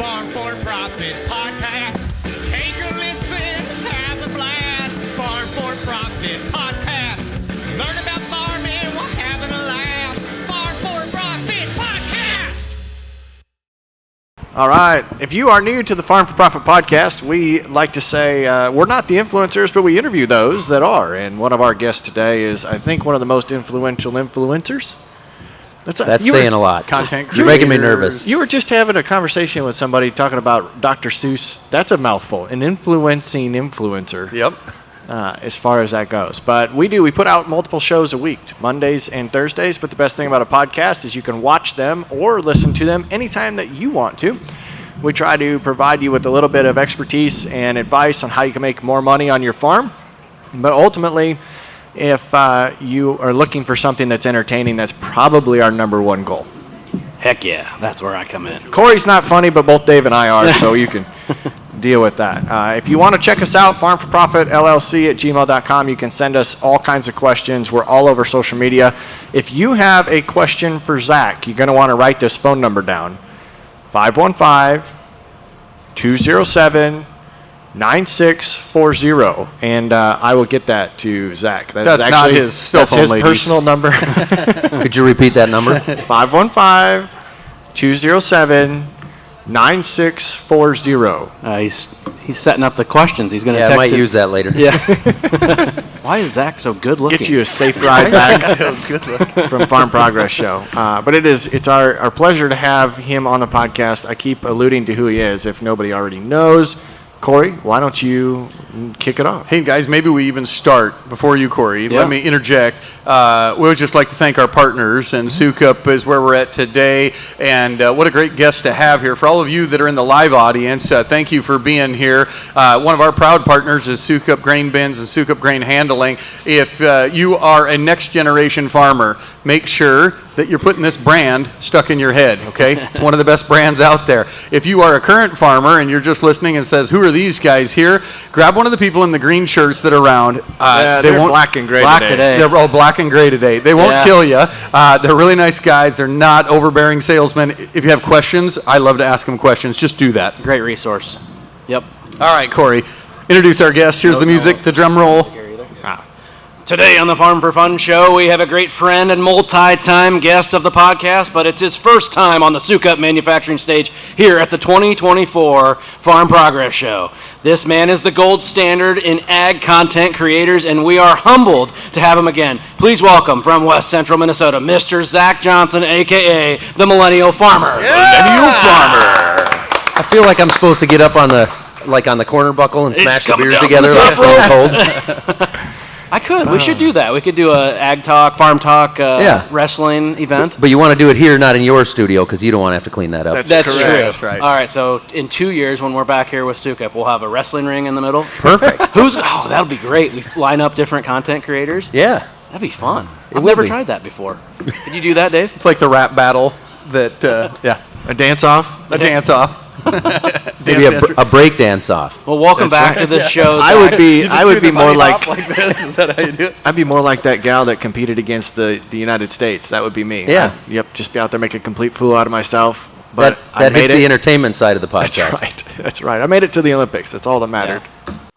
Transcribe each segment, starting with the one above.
Farm for Profit Podcast. Take a listen, have a blast. Farm for Profit Podcast. Learn about farming while having a laugh. Farm for Profit Podcast. All right. If you are new to the Farm for Profit Podcast, we like to say we're not the influencers, but we interview those that are. And one of our guests today is, I think, one of the most influential influencers. That's saying a lot. Content creators. You're making me nervous. You were just having a conversation with somebody talking about Dr. Seuss. That's a mouthful. An influencing influencer. Yep. As far as that goes. But we put out multiple shows a week, Mondays and Thursdays. But the best thing about a podcast is you can watch them or listen to them anytime that you want to. We try to provide you with a little bit of expertise and advice on how you can make more money on your farm. But ultimately, if you are looking for something that's entertaining, that's probably our number one goal. Heck yeah, that's where I come in. Corey's not funny, but both Dave and I are, so you can deal with that. If you want to check us out, farmforprofitllc@gmail.com. You can send us all kinds of questions. We're all over social media. If you have a question for Zach, you're going to want to write this phone number down, 515-207-9640, and I will get that to Zach. That's actually not his cell phone, That's his ladies. personal number. Could you repeat that number? 515-207-9640. He's setting up the questions. He's going to Yeah, I text might it. use that later. Yeah. Why is Zach so good looking? Get you a safe ride back from Farm Progress Show. But it's our pleasure to have him on the podcast. I keep alluding to who he is if nobody already knows. Corey, why don't you kick it off? Hey, guys, maybe we even start before you, Corey. Yeah. Let me interject. We would just like to thank our partners, and Suup is where we're at today. And what a great guest to have here. For all of you that are in the live audience, thank you for being here. One of our proud partners is Suup Grain Bins and Suup Grain Handling. If you are a next-generation farmer, make sure that you're putting this brand stuck in your head, okay? It's one of the best brands out there. If you are a current farmer and you're just listening and says, who are these guys here? Grab one of the people in the green shirts that are around. They're black and gray today. They're all black and gray today. They won't kill you. They're really nice guys. They're not overbearing salesmen. If you have questions, I love to ask them questions. Just do that. Great resource. Yep. All right, Corey. Introduce our guest. Here's the music, the drum roll. Today on the Farm for Fun show, we have a great friend and multi-time guest of the podcast, but it's his first time on the Suup manufacturing stage here at the 2024 Farm Progress Show. This man is the gold standard in ag content creators, and we are humbled to have him again. Please welcome from West Central Minnesota, Mr. Zach Johnson, a.k.a. the Millennial Farmer. Millennial Farmer. I feel like I'm supposed to get up on the corner buckle and smash the beers together like Stone Cold. I could. We should do that. We could do a ag talk, farm talk, wrestling event. But you want to do it here, not in your studio, because you don't want to have to clean that up. That's true. That's right. All right, so in 2 years, when we're back here with Suup, we'll have a wrestling ring in the middle. Perfect. That'll be great. We line up different content creators. Yeah. That'd be fun. I've will never be. tried that before. Did you do that, Dave? It's like the rap battle that, A dance-off? a dance-off. Maybe a break dance off. Well, welcome back to the show. I would be more like this. Is that how you do it? I'd be more like that gal that competed against the United States. That would be me. Yeah. Just be out there making a complete fool out of myself. But That hits the entertainment side of the That's podcast. right. That's right. I made it to the Olympics. That's all that mattered.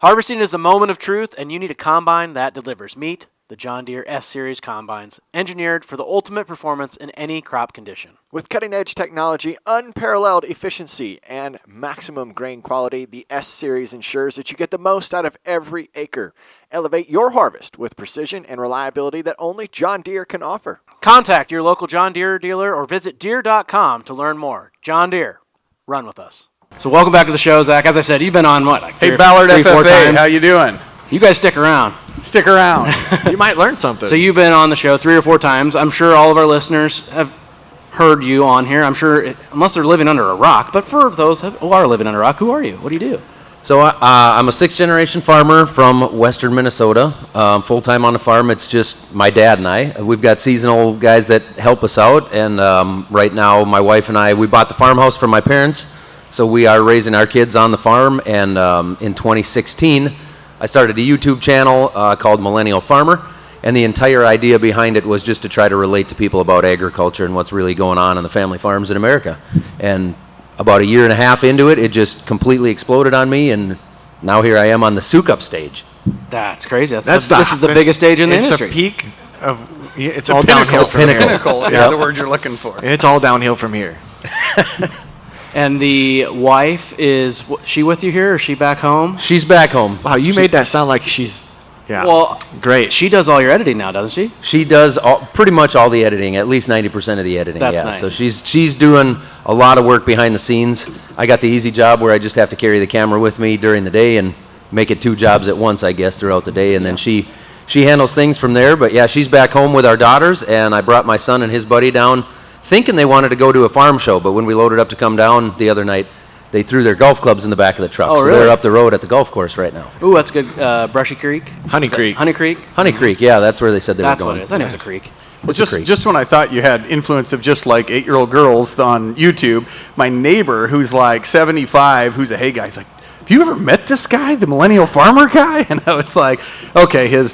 Harvesting is a moment of truth, and you need a combine that delivers. Meet the John Deere S-Series combines, engineered for the ultimate performance in any crop condition. With cutting-edge technology, unparalleled efficiency, and maximum grain quality, the S-Series ensures that you get the most out of every acre. Elevate your harvest with precision and reliability that only John Deere can offer. Contact your local John Deere dealer or visit Deere.com to learn more. John Deere, run with us. So welcome back to the show, Zach. As I said, you've been on Hey, Ballard three, 4 FFA, times. how you doing? You guys stick around. Stick around. You might learn something. So you've been on the show 3 or 4 times. I'm sure all of our listeners have heard you on here. I'm sure, unless they're living under a rock. But for those who are living under a rock, who are you? What do you do? So I'm a 6th-generation farmer from western Minnesota, full-time on the farm. It's just my dad and I. We've got seasonal guys that help us out, and right now my wife and I, we bought the farmhouse from my parents, so we are raising our kids on the farm, and in 2016, I started a YouTube channel called Millennial Farmer, and the entire idea behind it was just to try to relate to people about agriculture and what's really going on the family farms in America. And about a year and a half into it, it just completely exploded on me, and now here I am on the Suup stage. That's crazy. This is the that's- biggest stage in the it's industry. the peak of. It's all downhill from here. Pinnacle is the word you're looking for. It's all downhill from here. And the wife is she with you here, or is she back home? She's back home. Wow, you made that sound like she's. Yeah. Well, great. She does all your editing now, doesn't she? She does pretty much all the editing, at least 90% of the editing. That's yeah. nice. So she's doing a lot of work behind the scenes. I got the easy job where I just have to carry the camera with me during the day and make it 2 jobs at once, I guess, throughout the day. And then she handles things from there. But yeah, she's back home with our daughters, and I brought my son and his buddy down thinking they wanted to go to a farm show. But when we loaded up to come down the other night, they threw their golf clubs in the back of the truck. Oh, so really? they're up the road at the golf course right now. Ooh, that's good. Brushy Creek? Honey Creek. Honey Creek? Honey Creek, yeah, that's where they said they That's were what going. it is. I knew it was a creek. It's a creek. Just when I thought you had influence of just like 8-year-old girls on YouTube, my neighbor who's like 75, who's a hay guy, he's like, have you ever met this guy, the Millennial Farmer guy? And I was like, okay, his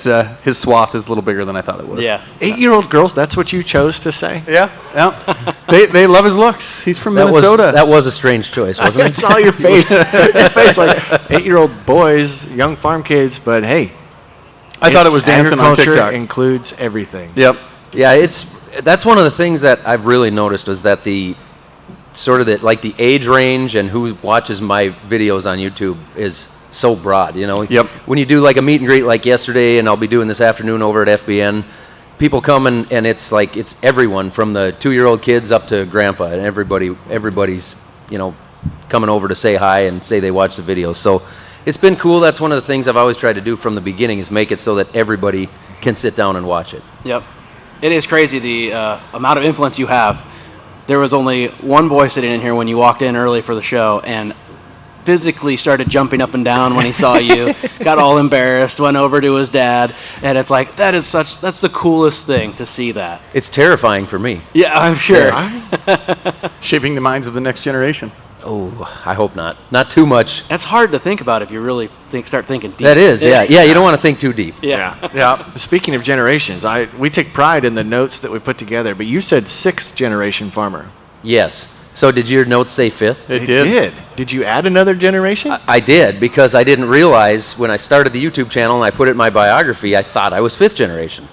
swath is a little bigger than I thought it was. Yeah. 8-year-old girls. That's what you chose to say. Yeah. They love his looks. He's from That Minnesota. that was a strange choice, wasn't I it? saw your face. Your face like 8-year-old boys, young farm kids. But hey, I thought it was dancing on agriculture TikTok. includes everything. Yep. Yeah, that's one of the things that I've really noticed was that the age range and who watches my videos on YouTube is so broad, you know. Yep. When you do like a meet and greet like yesterday, and I'll be doing this afternoon over at FBN, people come and it's like it's everyone from the 2-year-old kids up to grandpa, and everybody's coming over to say hi and say they watch the videos. So it's been cool. That's one of the things I've always tried to do from the beginning is make it so that everybody can sit down and watch it. Yep. It is crazy the amount of influence you have. There was only one boy sitting in here when you walked in early for the show and physically started jumping up and down when he saw you, got all embarrassed, went over to his dad, and it's like, that's the coolest thing to see that. It's terrifying for me. Yeah, I'm sure. Shaping the minds of the next generation. Oh, I hope not. Not too much. That's hard to think about if you really start thinking deep. That is, yeah. Yeah, you don't want to think too deep. Yeah. Yeah. Speaking of generations, we take pride in the notes that we put together. But you said 6th generation farmer. Yes. So did your notes say 5th? It did. Did you add another generation? I did, because I didn't realize when I started the YouTube channel and I put it in my biography, I thought I was 5th generation.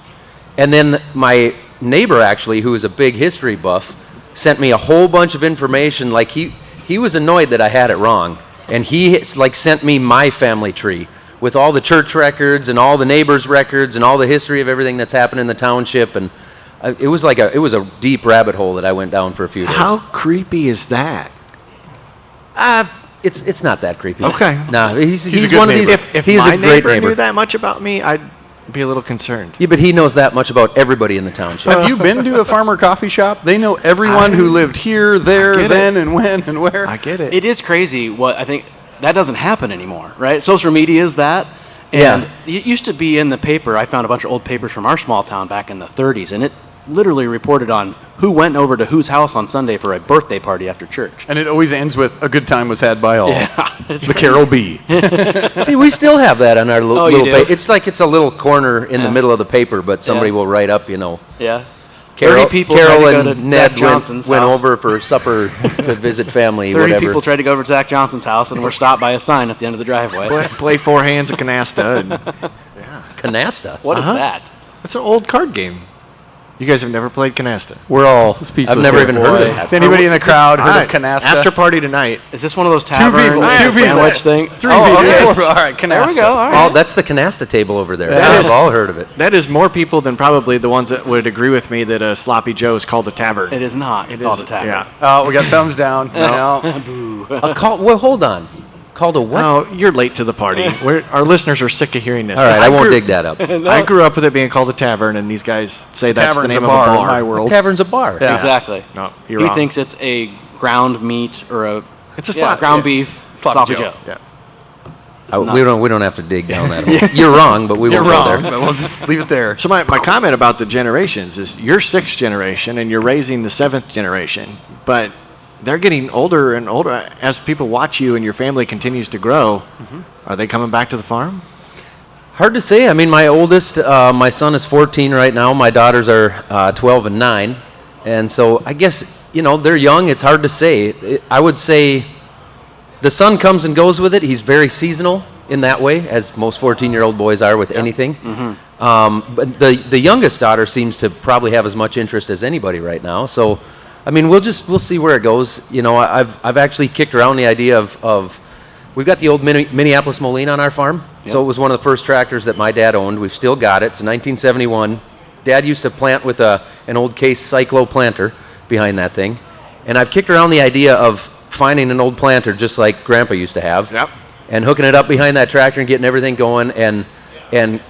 And then my neighbor, actually, who is a big history buff, sent me a whole bunch of information. Like he was annoyed that I had it wrong, and he sent me my family tree with all the church records and all the neighbors' records and all the history of everything that's happened in the township. And it was a deep rabbit hole that I went down for a few days. How creepy is that? It's not that creepy. Okay. No, he's a good one of these. neighbor. If he's my a great neighbor neighbor. knew that much about me, I'd be a little concerned. Yeah, but he knows that much about everybody in the township. Have you been to a farmer coffee shop? They know everyone who lived here, there, get then, and when, and where. I get it. It is crazy what I think that doesn't happen anymore, right? Social media is that. And Yeah. it used to be in the paper. I found a bunch of old papers from our small town back in the 30s, and it literally reported on who went over to whose house on Sunday for a birthday party after church. And it always ends with a good time was had by all. Yeah, it's The Carol B. See, we still have that on our Oh, you little do? paper. It's like it's a little corner in the Yeah. middle of the paper, but somebody Yeah. will write up, Yeah. Carol, 30 people tried to Carol go to and Zach Ned Johnson's went house. over for supper to visit family, 30 whatever. people tried to go over to Zach Johnson's house and were stopped by a sign at the end of the driveway. Play 4 hands of canasta. And Canasta. What is Uh-huh. that? it's an old card game. You guys have never played canasta. We're all. Speechless I've never here. even heard of Boy. it. Has anybody in the crowd heard All of canasta? After party tonight. Is this one of those tavern people, two sandwich people. thing? Three Oh, people. okay. All right, canasta. There we go. All Oh, right. that's the canasta table over there. That I've is- all heard of it. That is more people than probably the ones that would agree with me that a sloppy Joe is called a tavern. It is not called a tavern. Yeah. Oh, we got thumbs down. No. Well, hold on. Called a what? Oh, you're late to the party. Our listeners are sick of hearing this. All right, I won't grew- dig that up. I grew up with it being called a tavern, and these guys say that's the Tavern's name a of bar a in bar. my world. Tavern's a bar. Yeah. Exactly. No, you're He wrong. thinks it's a ground meat or a It's a slap. ground yeah. beef Sloppy Joe. Joe. Yeah. We don't have to dig down that hole. You're wrong, but we You're won't wrong, go there. but we'll just leave it there. So my comment about the generations is you're 6th generation and you're raising the 7th generation, but they're getting older and older as people watch you and your family continues to grow. Are they coming back to the farm? Hard to say. I mean, my oldest, my son is 14 right now. My daughters are 12 and 9. And so I guess they're young. It's hard to say. I would say the son comes and goes with it. He's very seasonal in that way, as most 14-year-old boys are with anything. But the youngest daughter seems to probably have as much interest as anybody right now. So, I mean, we'll see where it goes. I've actually kicked around the idea of we've got the old Minneapolis Moline on our farm. So it was one of the first tractors that my dad owned. We've still got it. It's a 1971. Dad used to plant with an old Case Cyclo planter behind that thing. And I've kicked around the idea of finding an old planter just like Grandpa used to have. Yep. And hooking it up behind that tractor and getting everything going and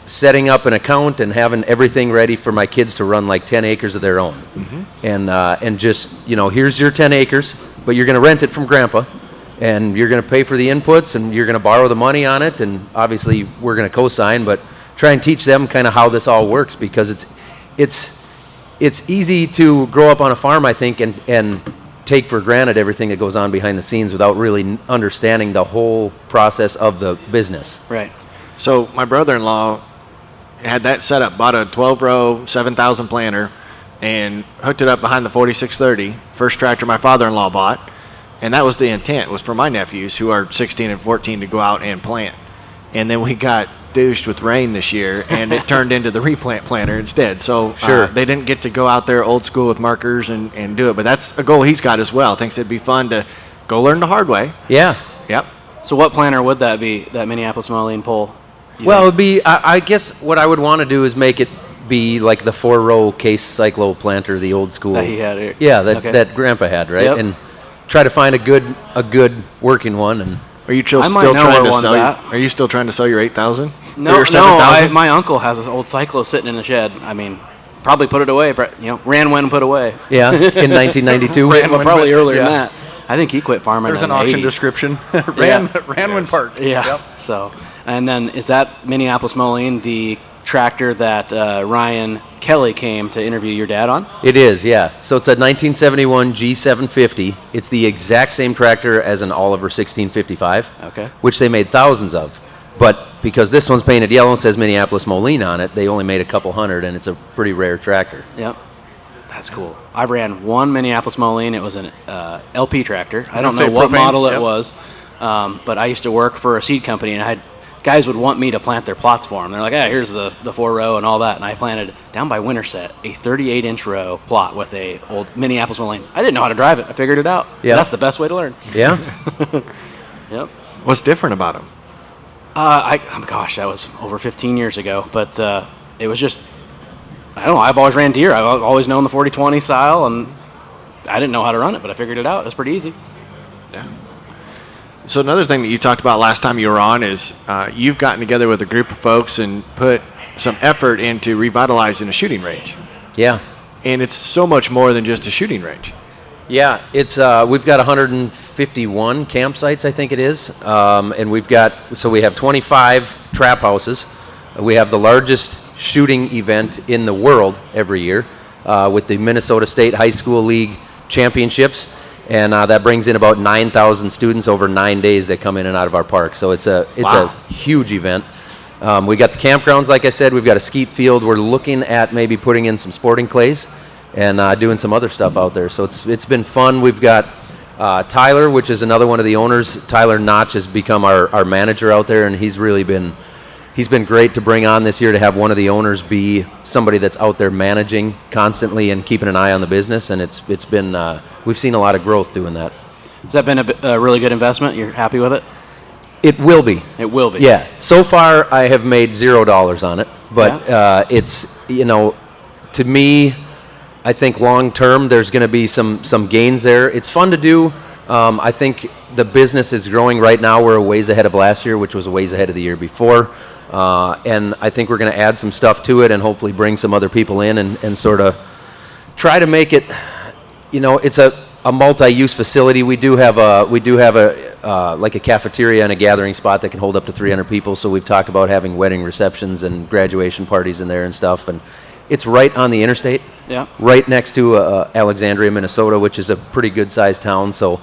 setting up an account and having everything ready for my kids to run like 10 acres of their own. And just, here's your 10 acres, but you're going to rent it from Grandpa, and you're going to pay for the inputs, and you're going to borrow the money on it, and obviously we're going to co-sign, but try and teach them kind of how this all works, because it's easy to grow up on a farm, I think, and take for granted everything that goes on behind the scenes without really understanding the whole process of the business. Right. So my brother-in-law had that set up, bought a 12-row, 7,000 planter, and hooked it up behind the 4630, first tractor my father-in-law bought. And that was the intent, was for my nephews, who are 16 and 14, to go out and plant. And then we got douched with rain this year, and it turned into the replant planter instead. So they didn't get to go out there old school with markers and do it. But that's a goal he's got as well. Thinks it'd be fun to go learn the hard way. Yeah. Yep. So what planter would that be, that Minneapolis Moline pole? Well, it would be, I guess what I would want to do is make it be like the 4-row Case Cyclo planter, the old school. That he had here. Yeah, that Grandpa had, right? Yep. And try to find a good working one. And Are you still I might know trying where to one's sell? at. Are you still trying to sell your 8,000? No, Or your 7,000? my uncle has this old Cyclo sitting in the shed. I mean, probably put it away, but, ran when put away. yeah, in 1992. Well, probably earlier yeah. than that. I think he quit farming There's in an the auction 80s. description. ran when parked. Yeah. Yep. So, and then is that Minneapolis Moline the tractor that Ryan Kelly came to interview your dad on? It is, yeah. So it's a 1971 G750. It's the exact same tractor as an Oliver 1655, Okay. which they made thousands of. But because this one's painted yellow and says Minneapolis Moline on it, they only made a couple hundred, and it's a pretty rare tractor. Yep. That's cool. I ran one Minneapolis Moline. It was an LP tractor. I don't gonna know say what propane, model it yep. was, but I used to work for a seed company, and guys would want me to plant their plots for them. They're like, hey, here's the 4-row and all that. And I planted down by Winterset a 38-inch row plot with a old Minneapolis Moline. I didn't know how to drive it. I figured it out. Yeah. That's the best way to learn. Yeah? Yep. What's different about them? That was over 15 years ago, but it was just, I don't know, I've always ran deer. I've always known the 40-20 style, and I didn't know how to run it, but I figured it out. It was pretty easy. Yeah. So another thing that you talked about last time you were on is you've gotten together with a group of folks and put some effort into revitalizing a shooting range. Yeah. And it's so much more than just a shooting range. Yeah, it's we've got 151 campsites, I think it is, and we have 25 trap houses. We have the largest shooting event in the world every year with the Minnesota State High School League Championships, and that brings in about 9,000 students over 9 days that come in and out of our park. So it's a huge event. We got the campgrounds, like I said. We've got a skeet field. We're looking at maybe putting in some sporting clays and doing some other stuff out there. So it's been fun. We've got Tyler, which is another one of the owners. Tyler Notch has become our manager out there, and he's been great to bring on this year to have one of the owners be somebody that's out there managing constantly and keeping an eye on the business. And it's been we've seen a lot of growth doing that. Has that been a really good investment? You're happy with it? It will be. It will be. Yeah. So far, I have made $0 on it, but it's to me, I think long term there's going to be some gains there. It's fun to do. I think the business is growing right now. We're a ways ahead of last year, which was a ways ahead of the year before, and I think we're going to add some stuff to it and hopefully bring some other people in and sort of try to make it. It's a multi-use facility. We do have like a cafeteria and a gathering spot that can hold up to 300 people. So we've talked about having wedding receptions and graduation parties in there and stuff. And it's right on the interstate. Yeah. Right next to Alexandria, Minnesota, which is a pretty good-sized town. So,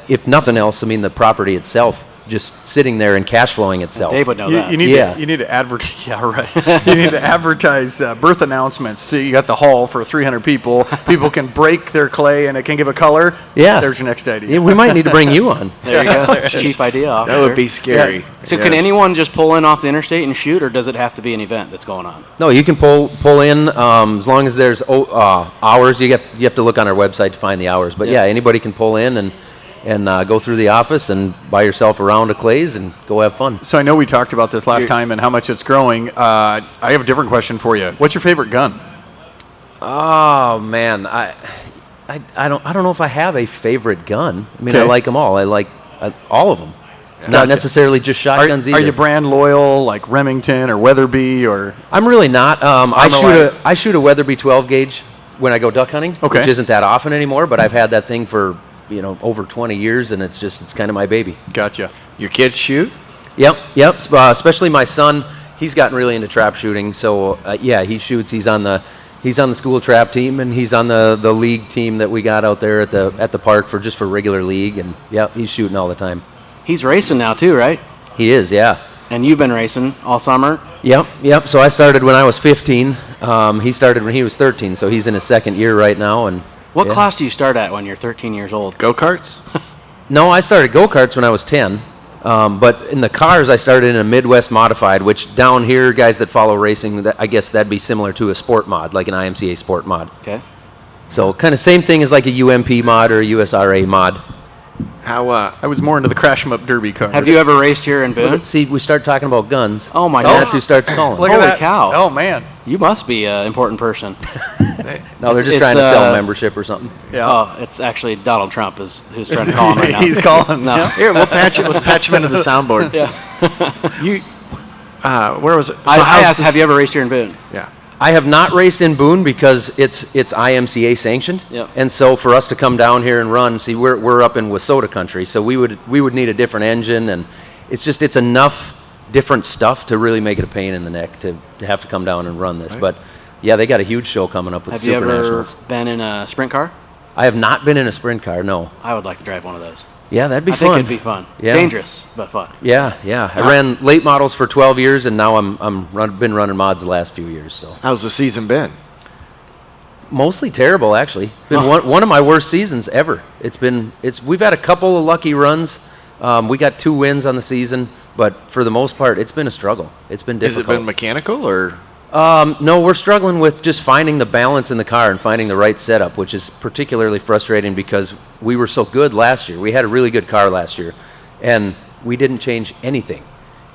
if nothing else, I mean, the property itself just sitting there and cash flowing itself. Dave would know You, that. you need Yeah. to, you need to advertise. Yeah, right. You need to advertise birth announcements. So you got the hall for 300 people. People can break their clay and it can give a color. Yeah. There's your next idea. Yeah, we might need to bring you on. There you go. Chief idea officer. That would be scary. So can Yes. anyone just pull in off the interstate and shoot, or does it have to be an event that's going on? No, you can pull in as long as there's hours. You have to look on our website to find the hours. But Yeah. yeah, anybody can pull in and go through the office and buy yourself a round of clays and go have fun. So I know we talked about this last time and how much it's growing. I have a different question for you. What's your favorite gun? Oh man, I don't know if I have a favorite gun. I mean, I Okay. like them all. I like all of them. Gotcha. Not necessarily just shotguns either. Are you brand loyal, like Remington or Weatherby or? I'm really not. Armalite. I shoot a Weatherby 12 gauge when I go duck hunting, Okay. which isn't that often anymore. But I've had that thing for over 20 years, and it's kind of my baby. Gotcha. Your kids shoot? Yep. Especially my son, he's gotten really into trap shooting. So yeah, he shoots. He's on the school trap team, and he's on the league team that we got out there at the park for regular league. And yeah, he's shooting all the time. He's racing now too, right? He is, yeah. And you've been racing all summer. Yep. So I started when I was 15. He started when he was 13. So he's in his second year right now. And What yeah. class do you start at when you're 13 years old? Go-karts? No, I started go-karts when I was 10. But in the cars, I started in a Midwest modified, which down here, guys that follow racing, I guess that'd be similar to a sport mod, like an IMCA sport mod. Okay. So kind of same thing as like a UMP mod or a USRA mod. How, I was more into the crash 'em up derby cars. Have you ever raced here in Boone? See, we start talking about guns. Oh my That's God. who starts calling. Look at Holy that. cow. Oh man. You must be an important person. No, they're just It's, trying to sell membership or something. Yeah. Oh, it's actually Donald Trump who's trying to call him right now. He's calling. No. Yeah. here, we'll patch him into the soundboard. Yeah. You, where was it? I how's asked, this- have you ever raced here in Boone? Yeah. I have not raced in Boone because it's IMCA sanctioned, Yep. and so for us to come down here and run, see, we're up in Wissota country, so we would need a different engine, and it's enough different stuff to really make it a pain in the neck to have to come down and run this. Right. But yeah, they got a huge show coming up with Have the you Super ever Nationals. been in a sprint car? I have not been in a sprint car, no. I would like to drive one of those. Yeah, that'd be I fun. think it'd be fun. Yeah. Dangerous, but fun. Yeah. I ran late models for 12 years, and now been running mods the last few years. So How's the season been? mostly terrible, actually. Been Huh. one of my worst seasons ever. We've had a couple of lucky runs. We got 2 wins on the season, but for the most part, it's been a struggle. It's been Has difficult. it been mechanical or? No, we're struggling with just finding the balance in the car and finding the right setup, which is particularly frustrating because we were so good last year. We had a really good car last year, and we didn't change anything.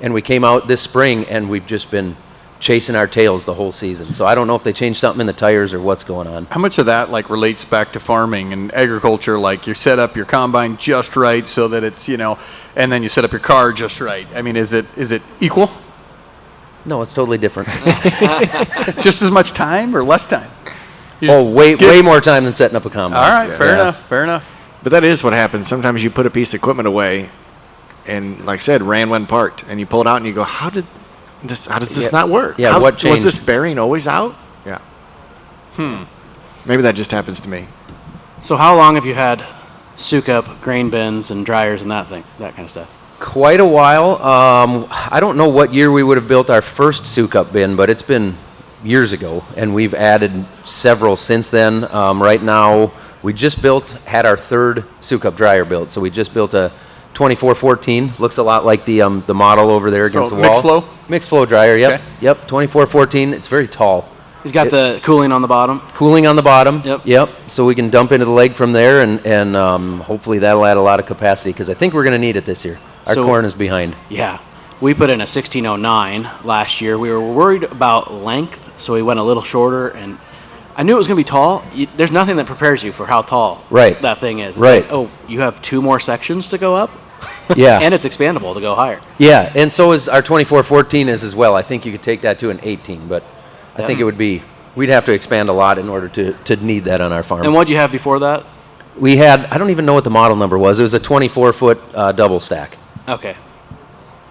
And we came out this spring, and we've just been chasing our tails the whole season. So I don't know if they changed something in the tires or what's going on. How much of that like relates back to farming and agriculture? Like you set up your combine just right so that it's and then you set up your car just right. I mean, is it equal? No, it's totally different. Just as much time or less time? Way more time than setting up a combine. All right, fair Yeah. enough. Fair enough. But that is what happens. Sometimes you put a piece of equipment away, and like I said, ran when parked, and you pull it out and you go, how does this Yeah. not work? Yeah, How- what Was changed? this bearing always out? Yeah. Maybe that just happens to me. So how long have you had Suup grain bins and dryers and that kind of stuff? Quite a while. I don't know what year we would have built our first Suup bin, but it's been years ago, and we've added several since then. Right now, we just had our third Suup dryer built, so we just built a 2414. Looks a lot like the model over there against So the wall. mixed flow? Mixed flow dryer. Yep. Okay. Yep. 2414. It's very tall. He's got the cooling on the bottom. Cooling on the bottom. Yep. So we can dump into the leg from there, and hopefully that'll add a lot of capacity because I think we're going to need it this year. Our So- corn is behind. Yeah. We put in a 1609 last year. We were worried about length, so we went a little shorter, and I knew it was going to be tall. There's nothing that prepares you for how tall Right. that thing is. It's Right. like, oh, you have 2 more sections to go up? Yeah. And it's expandable to go higher. Yeah, and so is our 2414 is as well. I think you could take that to an 18, but I think it would be, we'd have to expand a lot in order to need that on our farm. And what do you have before that? We had, I don't even know what the model number was. It was a 24-foot double stack. Okay.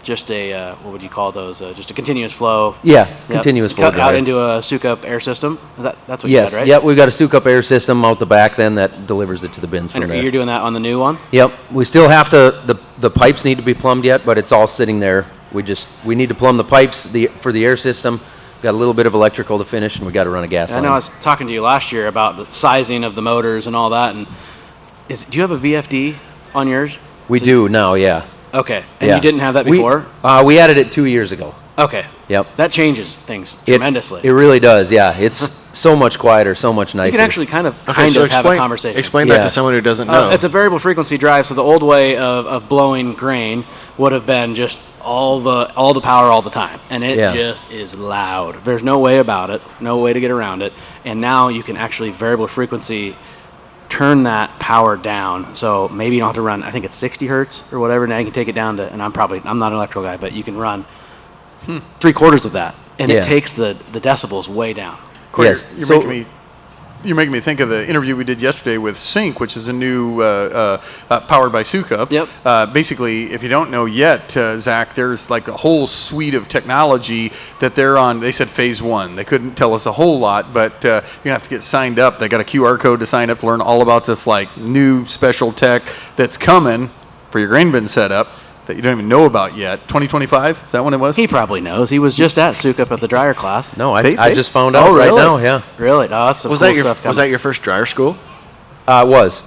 just a what would you call those? Just a continuous flow. Yeah, Yep. continuous flow Cut out dryer. into a Suup air system. That's what Yes, you said, right? yep, we've got a Suup air system out the back then that delivers it to the bins from And there. you're doing that on the new one? Yep, we still have to, the pipes need to be plumbed yet, but it's all sitting there. We need to plumb the pipes for the air system. Got a little bit of electrical to finish, and we got to run a gas line. I know I was talking to you last year about the sizing of the motors and all that. And do you have a VFD on yours? We do now, yeah. Okay, and Yeah. you didn't have that before? We added it 2 years ago. Okay. Yep. That changes things tremendously. It really does, yeah. It's so much quieter, so much nicer. You can actually kind of so have a conversation. Explain that Yeah. to someone who doesn't know. It's a variable frequency drive, so the old way of blowing grain would have been just all the power all the time, and it Yeah. just is loud. There's no way about it, no way to get around it, and now you can actually variable frequency turn that power down. So maybe you don't have to run, I think it's 60 hertz or whatever. Now you can take it down to, and I'm not an electrical guy, but you can run 3/4 of that, and Yeah. it takes the decibels way down. Corey, Yes. you're making me think of the interview we did yesterday with Sync, which is a new powered by Suup. Yep. Basically, if you don't know yet, Zach, there's like a whole suite of technology that they're on. They said phase 1. They couldn't tell us a whole lot, but you're gonna have to get signed up. They got a QR code to sign up to learn all about this like new special tech that's coming for your grain bin setup that you don't even know about yet. 2025? Is that when it was? He probably knows. He was just at Suup at the dryer class. No, I They- just found out right really? now, yeah. Really? No, that's some was cool that stuff coming. your first dryer school? It was.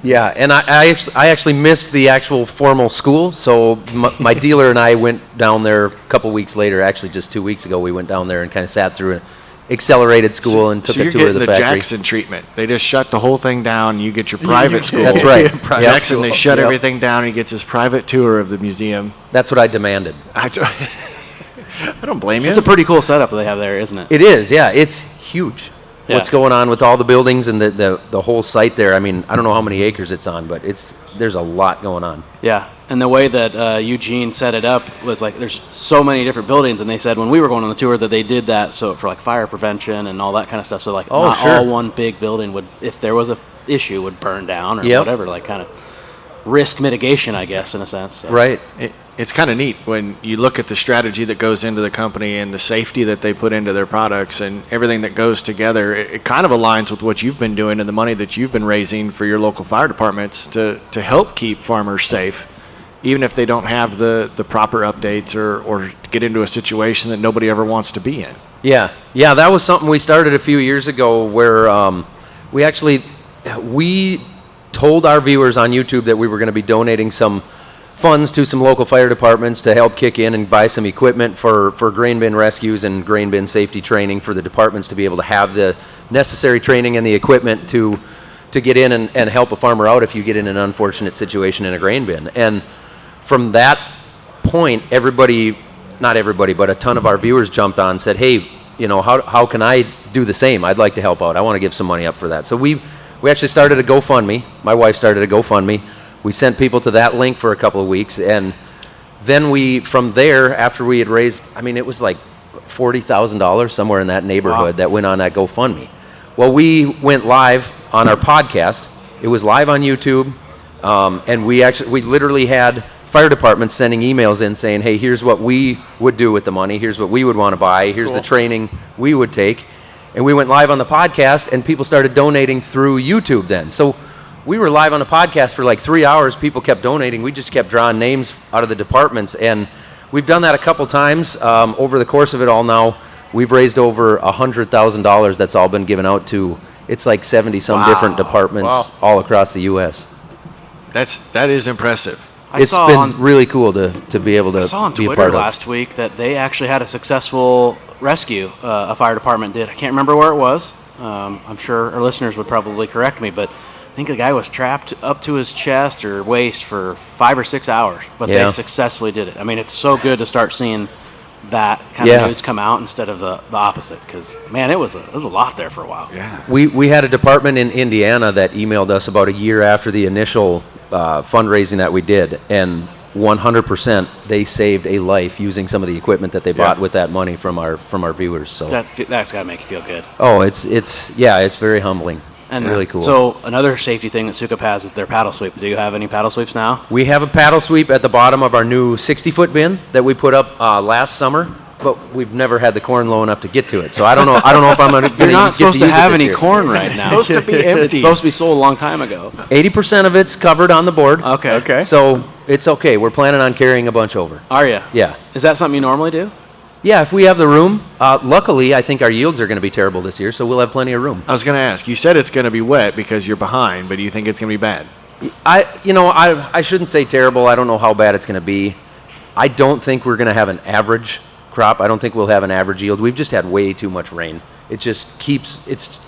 Yeah, and I actually missed the actual formal school, so my dealer and I went down there a couple weeks later, actually just 2 weeks ago, we went down there and kind of sat through an accelerated school and took so a you're tour of getting the the factory. Jackson treatment. They just shut the whole thing down. You get your private school. That's right. Yeah, private Yep. Jackson, they school. shut Yep. everything down. He gets his private tour of the museum. That's what I demanded. I don't blame you. It's a pretty cool setup they have there, isn't it? It is, yeah, it's huge. Yeah. What's going on with all the buildings and the whole site there. I mean, I don't know how many acres it's on, but there's a lot going on. Yeah, and the way that Eugene set it up was like there's so many different buildings, and they said when we were going on the tour that they did that so for like fire prevention and all that kind of stuff. So like Oh, not sure. all one big building would, if there was a issue, would burn down or Yep. whatever. Like kind of risk mitigation, I guess, in a sense. So. Right. It's kind of neat when you look at the strategy that goes into the company and the safety that they put into their products and everything that goes together. It kind of aligns with what you've been doing and the money that you've been raising for your local fire departments to help keep farmers safe, even if they don't have the proper updates or get into a situation that nobody ever wants to be in. Yeah, that was something we started a few years ago where we told our viewers on YouTube that we were going to be donating some funds to some local fire departments to help kick in and buy some equipment for grain bin rescues and grain bin safety training for the departments to be able to have the necessary training and the equipment to get in and help a farmer out if you get in an unfortunate situation in a grain bin. And from that point, not everybody, but a ton of our viewers jumped on and said, hey, how can I do the same? I'd like to help out. I want to give some money up for that. So we actually started a GoFundMe. My wife started a GoFundMe. We sent people to that link for a couple of weeks, and then from there, after we had raised, it was like $40,000, somewhere in that neighborhood. Wow. That went on that GoFundMe. Well, we went live on our podcast. It was live on YouTube, and we literally had fire departments sending emails in saying, hey, here's what we would do with the money, here's what we would want to buy, here's the training we would take. And we went live on the podcast, and people started donating through YouTube then. So we were live on the podcast for like 3 hours. People kept donating. We just kept drawing names out of the departments. And we've done that a couple times. Over the course of it all now, we've raised over $100,000 that's all been given out to, it's like 70-some different departments all across the U.S. That is impressive. It's been really cool to be able to I saw on be a Twitter part of. last week that they actually had a successful rescue a fire department did. I can't remember where it was. I'm sure our listeners would probably correct me, but I think the guy was trapped up to his chest or waist for 5 or 6 hours, but Yeah. they successfully did it. It's so good to start seeing that kind of news come out instead of the opposite, because, man, it was a lot there for a while. Yeah. We had a department in Indiana that emailed us about a year after the initial fundraising that we did, and 100% they saved a life using some of the equipment that they bought with that money from our viewers. So That's got to make you feel good. it's very humbling. And really cool. So another safety thing that Suup has is their paddle sweep. Do you have any paddle sweeps now? We have a paddle sweep at the bottom of our new 60-foot bin that we put up last summer, but we've never had the corn low enough to get to it. So I don't know if I'm going to. You're not supposed to have any corn right now. It's supposed to be empty. It's supposed to be sold a long time ago. 80% of it's covered on the board. Okay. So it's okay. We're planning on carrying a bunch over. Are you? Yeah. Is that something you normally do? Yeah, if we have the room. Luckily, I think our yields are going to be terrible this year, so we'll have plenty of room. I was going to ask. You said it's going to be wet because you're behind, but do you think it's going to be bad? I shouldn't say terrible. I don't know how bad it's going to be. I don't think we're going to have an average crop. I don't think we'll have an average yield. We've just had way too much rain. It just keeps it's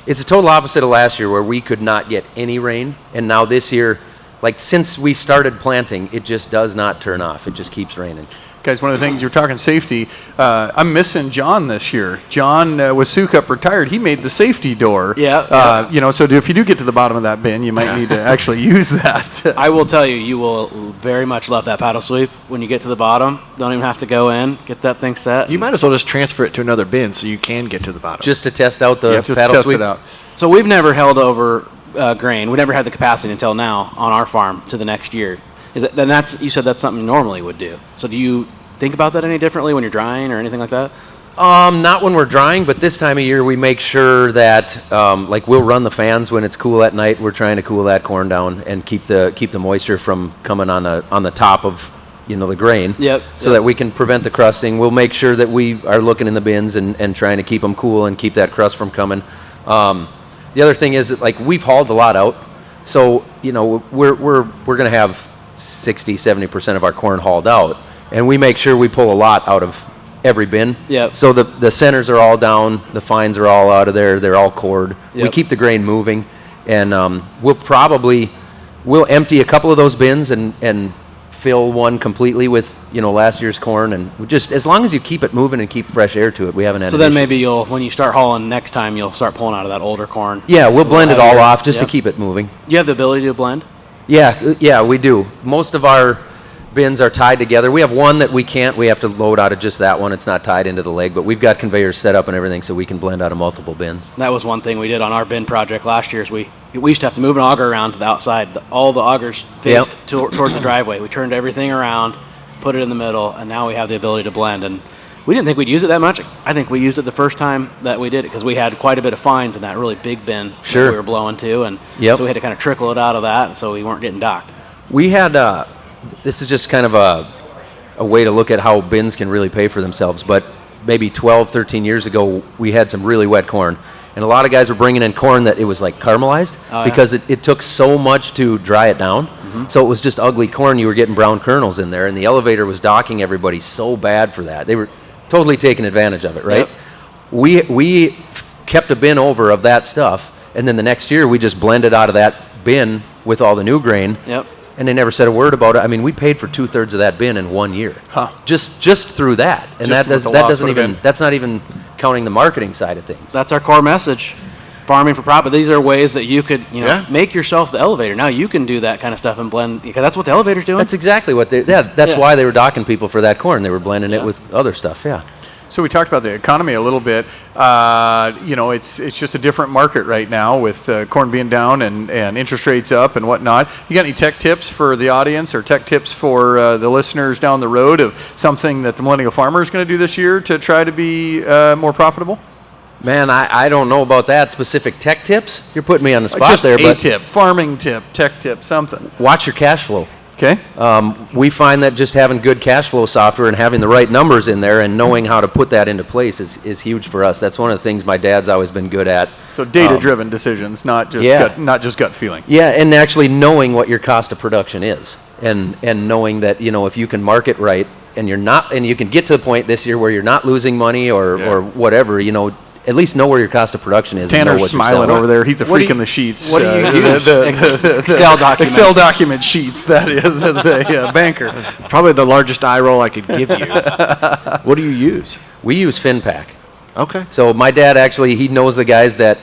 a total opposite of last year where we could not get any rain, and now this year, like since we started planting, it just does not turn off. It just keeps raining. Guys, one of the things you're talking safety, I'm missing John this year. John was Suup retired. He made the safety door. Yeah. So if you do get to the bottom of that bin, you might need to actually use that. I will tell you, you will very much love that paddle sweep. When you get to the bottom, don't even have to go in, get that thing set. You might as well just transfer it to another bin so you can get to the bottom. Just to test out the just paddle test sweep. it out. So we've never held over grain. We never had the capacity until now on our farm to the next year. You said that's something you normally would do. So do you think about that any differently when you're drying or anything like that? Not when we're drying, but this time of year we make sure that we'll run the fans when it's cool at night. We're trying to cool that corn down and keep the moisture from coming on the top of the grain. Yep. So that we can prevent the crusting. We'll make sure that we are looking in the bins and trying to keep them cool and keep that crust from coming. The other thing is that, we've hauled a lot out, so we're going to have 60-70% of our corn hauled out, and we make sure we pull a lot out of every bin. Yep. So the centers are all down, the fines are all out of there, they're all cored. Yep. We keep the grain moving, and we'll empty a couple of those bins and fill one completely with last year's corn, and just as long as you keep it moving and keep fresh air to it, we haven't had. So then maybe when you start hauling next time, you'll start pulling out of that older corn. Yeah, we'll blend it all off just Yep. to keep it moving. You have the ability to blend? Yeah, we do. Most of our bins are tied together. We have one that we can't. We have to load out of just that one. It's not tied into the leg, but we've got conveyors set up and everything so we can blend out of multiple bins. That was one thing we did on our bin project last year is we used to have to move an auger around to the outside. All the augers faced towards the driveway. We turned everything around, put it in the middle, and now we have the ability to blend. And we didn't think we'd use it that much. I think we used it the first time that we did it because we had quite a bit of fines in that really big bin Sure. that we were blowing to, and Yep. so we had to kind of trickle it out of that, and so we weren't getting docked. We had, this is just kind of a way to look at how bins can really pay for themselves, but maybe 12, 13 years ago, we had some really wet corn. And a lot of guys were bringing in corn that it was like caramelized because it took so much to dry it down. Mm-hmm. So it was just ugly corn. You were getting brown kernels in there, and the elevator was docking everybody so bad for that. They were totally taking advantage of it, right? Yep. We kept a bin over of that stuff, and then the next year we just blended out of that bin with all the new grain. Yep. And they never said a word about it. I mean, we paid for 2/3 of that bin in 1 year, just through that, and that's not even counting the marketing side of things. That's our core message. Farming for profit. These are ways that you could, make yourself the elevator. Now you can do that kind of stuff and blend, because that's what the elevator's doing. That's exactly what that's why they were docking people for that corn. They were blending it with other stuff. Yeah. So we talked about the economy a little bit. It's just a different market right now with corn being down and interest rates up and whatnot. You got any tech tips for the audience or tech tips for the listeners down the road of something that the Millennial Farmer is going to do this year to try to be more profitable? Man, I don't know about that. Specific tech tips? You're putting me on the spot Just there. a tip, farming tip, tech tip, something. Watch your cash flow. Okay. We find that just having good cash flow software and having the right numbers in there and knowing how to put that into place is huge for us. That's one of the things my dad's always been good at. So data-driven decisions, not just gut feeling. Yeah, and actually knowing what your cost of production is, and knowing that if you can market right and you can get to a point this year where you're not losing money or whatever, at least know where your cost of production is. Tanner's smiling over there. He's a freak in the sheets. What do you use? Excel documents. Excel document sheets, that is, as a banker. Probably the largest eye roll I could give you. What do you use? We use FinPack. Okay. So my dad actually, he knows the guys that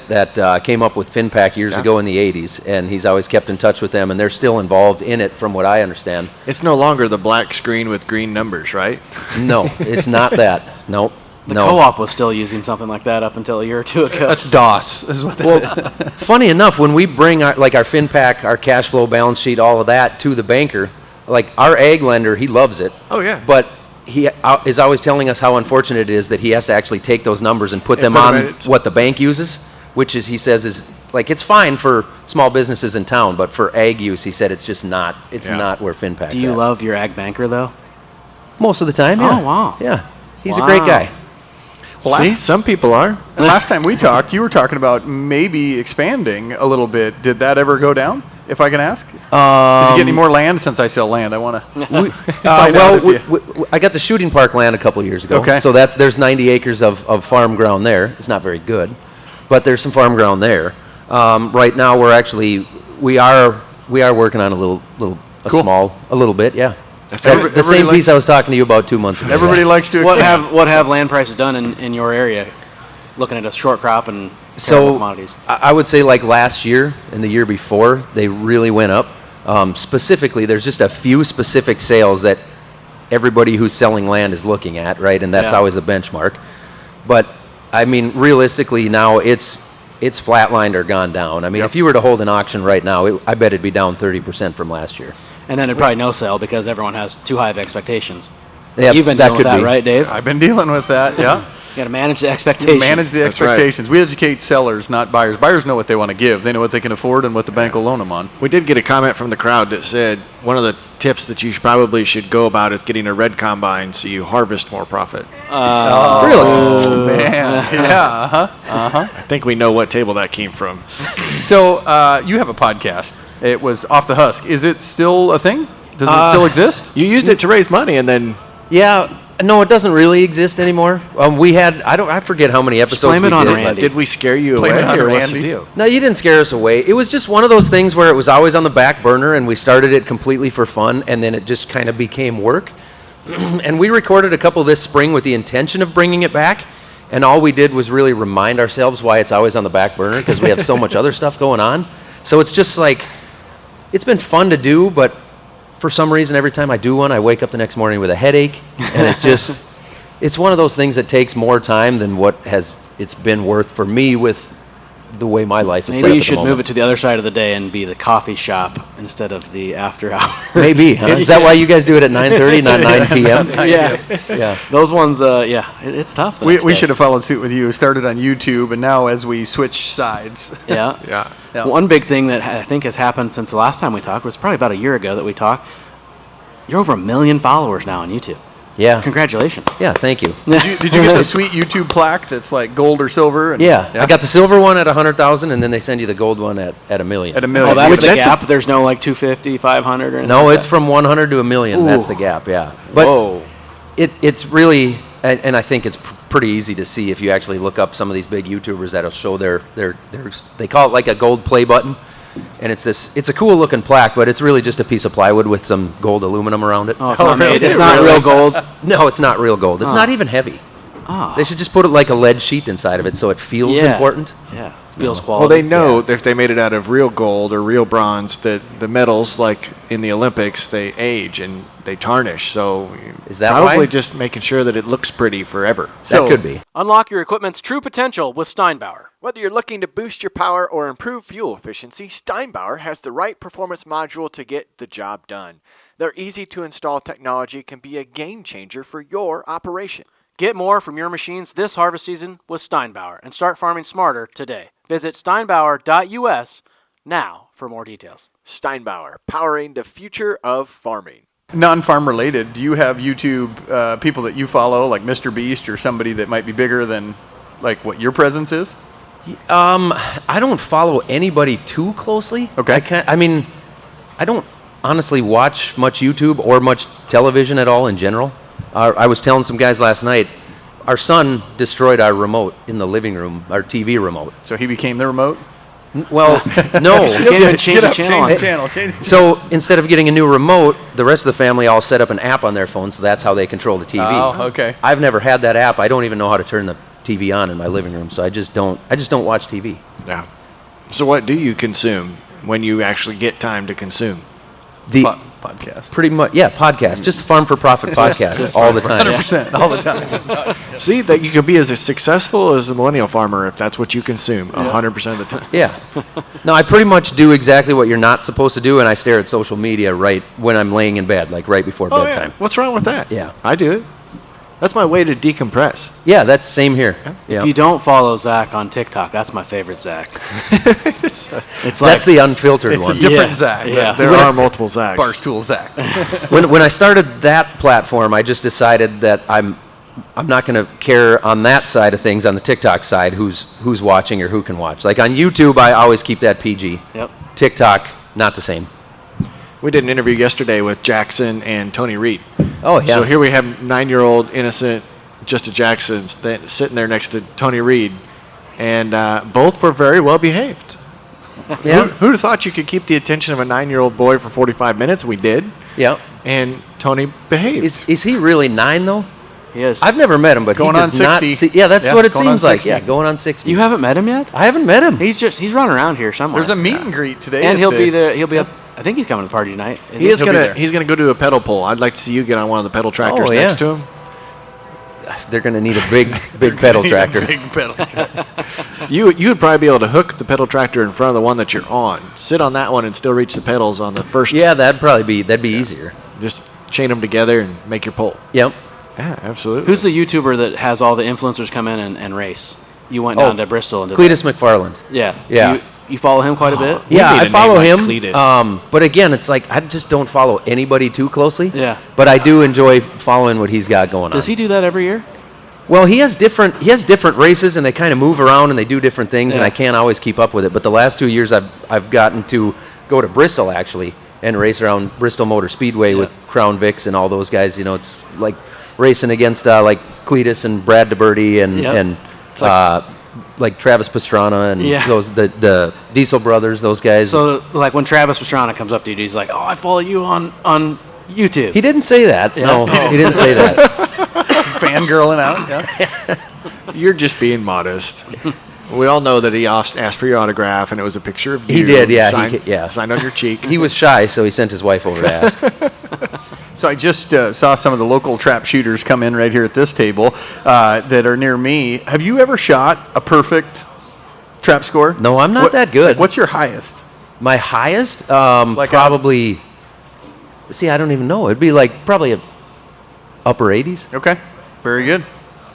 came up with FinPack years ago in the 80s, and he's always kept in touch with them, and they're still involved in it from what I understand. It's no longer the black screen with green numbers, right? No, it's not that. Nope. The No. co-op was still using something like that up until a year or two ago. That's DOS. Is what that Funny enough, when we bring our FinPack, our cash flow balance sheet, all of that to the banker, like our ag lender, he loves it. Oh, yeah. But he is always telling us how unfortunate it is that he has to actually take those numbers and put And them put on them in what the bank uses, which is, he says, is like, it's fine for small businesses in town, but for ag use, he said it's just not. It's Yeah. not where FinPack's Do you at. love your ag banker, though? Most of the time, yeah. Oh, wow. Yeah, he's a great Wow. guy. See, some people are. And last time we talked, you were talking about maybe expanding a little bit. Did that ever go down, if I can ask? Did you get any more land? Since I sell land, I want to. I got the shooting park land a couple of years ago. Okay. So there's 90 acres of farm ground there. It's not very good, but there's some farm ground there. Right now, we are working on a little bit, yeah. That's That's every- the same piece I was talking to you about 2 months ago. Everybody likes to expand. What have land prices done in your area? Looking at a short crop and So terrible commodities. I would say like last year and the year before, they really went up. Specifically, there's just a few specific sales that everybody who's selling land is looking at, right? And that's Yeah. always a benchmark. But I mean, realistically now it's flatlined or gone down. I mean, if you were to hold an auction right now, I bet it'd be down 30% from last year. And then it'd probably no sell because everyone has too high of expectations. Yeah, You've been that dealing with could that, be. right, Dave? I've been dealing with that. Yeah. You got to manage the expectations. Manage the That's right. expectations. We educate sellers, not buyers. Buyers know what they want to give. They know what they can afford and what the bank will loan them on. We did get a comment from the crowd that said one of the tips that you probably should go about is getting a red combine so you harvest more profit. Oh, man. Yeah. I think we know what table that came from. So you have a podcast. It was Off the Husk. Is it still a thing? Does it still exist? You used it to raise money, and then Yeah, no, it doesn't really exist anymore. We had, I forget how many episodes blame we it on did. Randy. did we scare you Blame away, it on or what's the Randy. deal? No, you didn't scare us away. It was just one of those things where it was always on the back burner, and we started it completely for fun, and then it just kind of became work. And we recorded a couple this spring with the intention of bringing it back, and all we did was really remind ourselves why it's always on the back burner, because we have so much other stuff going on. So it's just like, it's been fun to do, but for some reason, every time I do one, I wake up the next morning with a headache, and it's just, it's one of those things that takes more time than what it's been worth for me with the way my life is set Maybe up you at the should move moment. it to the other side of the day and be the coffee shop instead of the after hours. Maybe. Huh? Is that why you guys do it at 9:30, not 9 p.m.? Yeah. Yeah. Those ones, it's tough. the We next day. should have followed suit with you. Started on YouTube, and now as we switch sides. Yeah. Yeah. Yeah. One big thing that I think has happened since the last time we talked was probably about a year ago that we talked. You're over 1 million followers now on YouTube. Yeah. Congratulations. Yeah, thank you. Did you get the sweet YouTube plaque that's like gold or silver? And, Yeah, I got the silver one at 100,000, and then they send you the gold one at $1 million. At $1 Oh, million. that's Which the that's a- gap. There's no like 250, 500 or anything. No, like it's that? from 100 to $1 million. That's Ooh. the gap. Yeah. But Whoa. it's really, and I think it's pretty easy to see if you actually look up some of these big YouTubers that'll show their they call it like a gold play button, and it's a cool looking plaque, but it's really just a piece of plywood with some gold aluminum around it. Oh, it's Oh, not really? made. It's not real gold. No, it's not real gold. It's not even heavy. Oh. They should just put it like a lead sheet inside of it so it feels Yeah. important. Yeah. Feels Well, quality. they know that if they made it out of real gold or real bronze, that the metals, like in the Olympics, they age and they tarnish. So Is that probably why? just making sure that it looks pretty forever. So- That could be. Unlock your equipment's true potential with Steinbauer. Whether you're looking to boost your power or improve fuel efficiency, Steinbauer has the right performance module to get the job done. Their easy-to-install technology can be a game changer for your operation. Get more from your machines this harvest season with Steinbauer and start farming smarter today. Visit steinbauer.us now for more details. Steinbauer, powering the future of farming. Non-farm related, do you have YouTube people that you follow, like MrBeast or somebody that might be bigger than like what your presence is? I don't follow anybody too closely. Okay. I don't honestly watch much YouTube or much television at all in general. I was telling some guys last night, our son destroyed our remote in the living room, our TV remote. So he became the remote? Well, no. You can't even change the channel. on it. channel. So instead of getting a new remote, the rest of the family all set up an app on their phone, so that's how they control the TV. Oh, okay. I've never had that app. I don't even know how to turn the TV on in my living room, so I just don't watch TV. Yeah. So what do you consume when you actually get time to consume? The podcast. Pretty much, yeah, podcast. Just farm for profit podcast all the time. 100% all the time. See, that you can be as successful as a millennial farmer if that's what you consume 100% of the time. Yeah. No, I pretty much do exactly what you're not supposed to do, and I stare at social media right when I'm laying in bed, like right before Oh, bedtime. yeah. What's wrong with that? Yeah. I do it. That's my way to decompress. Yeah, that's same here. Yeah. If you don't follow Zach on TikTok, that's my favorite Zach. It's That's like the unfiltered It's one. a different Yeah. Zach. Yeah. There are multiple Zacks. Barstool Zach. when I started that platform, I just decided that I'm not going to care on that side of things, on the TikTok side, who's watching or who can watch. Like on YouTube, I always keep that PG. Yep. TikTok, not the same. We did an interview yesterday with Jackson and Tony Reed. Oh, yeah. So here we have 9-year-old innocent Justice Jackson sitting there next to Tony Reed, and both were very well behaved. Yeah. Who'd have thought you could keep the attention of a 9-year-old boy for 45 minutes? We did. Yeah. And Tony behaved. Is he really 9 though? He is. I've never met him, but Going he on does not 60. yeah, that's Yeah, what it going on seems like. 60. Yeah, going on 60. You haven't met him yet? I haven't met him. He's running around here somewhere. There's a meet and greet today. and at he'll the- be there. He'll be up. I think he's coming to the party tonight. He is He'll be gonna there. he's gonna go do a pedal pull. I'd like to see you get on one of the pedal tractors Oh, yeah. next to him. They're going to need a big pedal tractor. Big pedal tractor. You would probably be able to hook the pedal tractor in front of the one that you're on. Sit on that one and still reach the pedals on the first. Yeah, that'd be easier. Just chain them together and make your pull. Yep. Yeah, absolutely. Who's the YouTuber that has all the influencers come in and race? You went down to Bristol and did Cletus McFarland. that. Yeah. Yeah. You follow him quite a bit? Yeah, need I a follow name him. like Cletus. But again, it's like I just don't follow anybody too closely. Yeah. But I do enjoy following what he's got going on. Does he do that every year? Well, he has different races, and they kind of move around and they do different things, and Yeah. I can't always keep up with it. But the last 2 years, I've gotten to go to Bristol actually and race around Bristol Motor Speedway with Crown Vics and all those guys. You know, it's like racing against like Cletus and Brad DeBerti and Yep. and It's like- like Travis Pastrana and Yeah. those the Diesel brothers, those guys. So, like, when Travis Pastrana comes up to you, he's like, "Oh, I follow you on YouTube." He didn't say that. Yeah. No, he didn't say that. Fangirling out. Yeah. You're just being modest. We all know that he asked for your autograph, and it was a picture of you. He did, yeah, Signed, signed on your cheek. He was shy, so he sent his wife over to ask. So I just saw some of the local trap shooters come in right here at this table that are near me. Have you ever shot a perfect trap score? No, I'm not that good. What's your highest? My highest, Like probably. See, I don't even know. It'd be like probably a upper 80s. Okay, very good.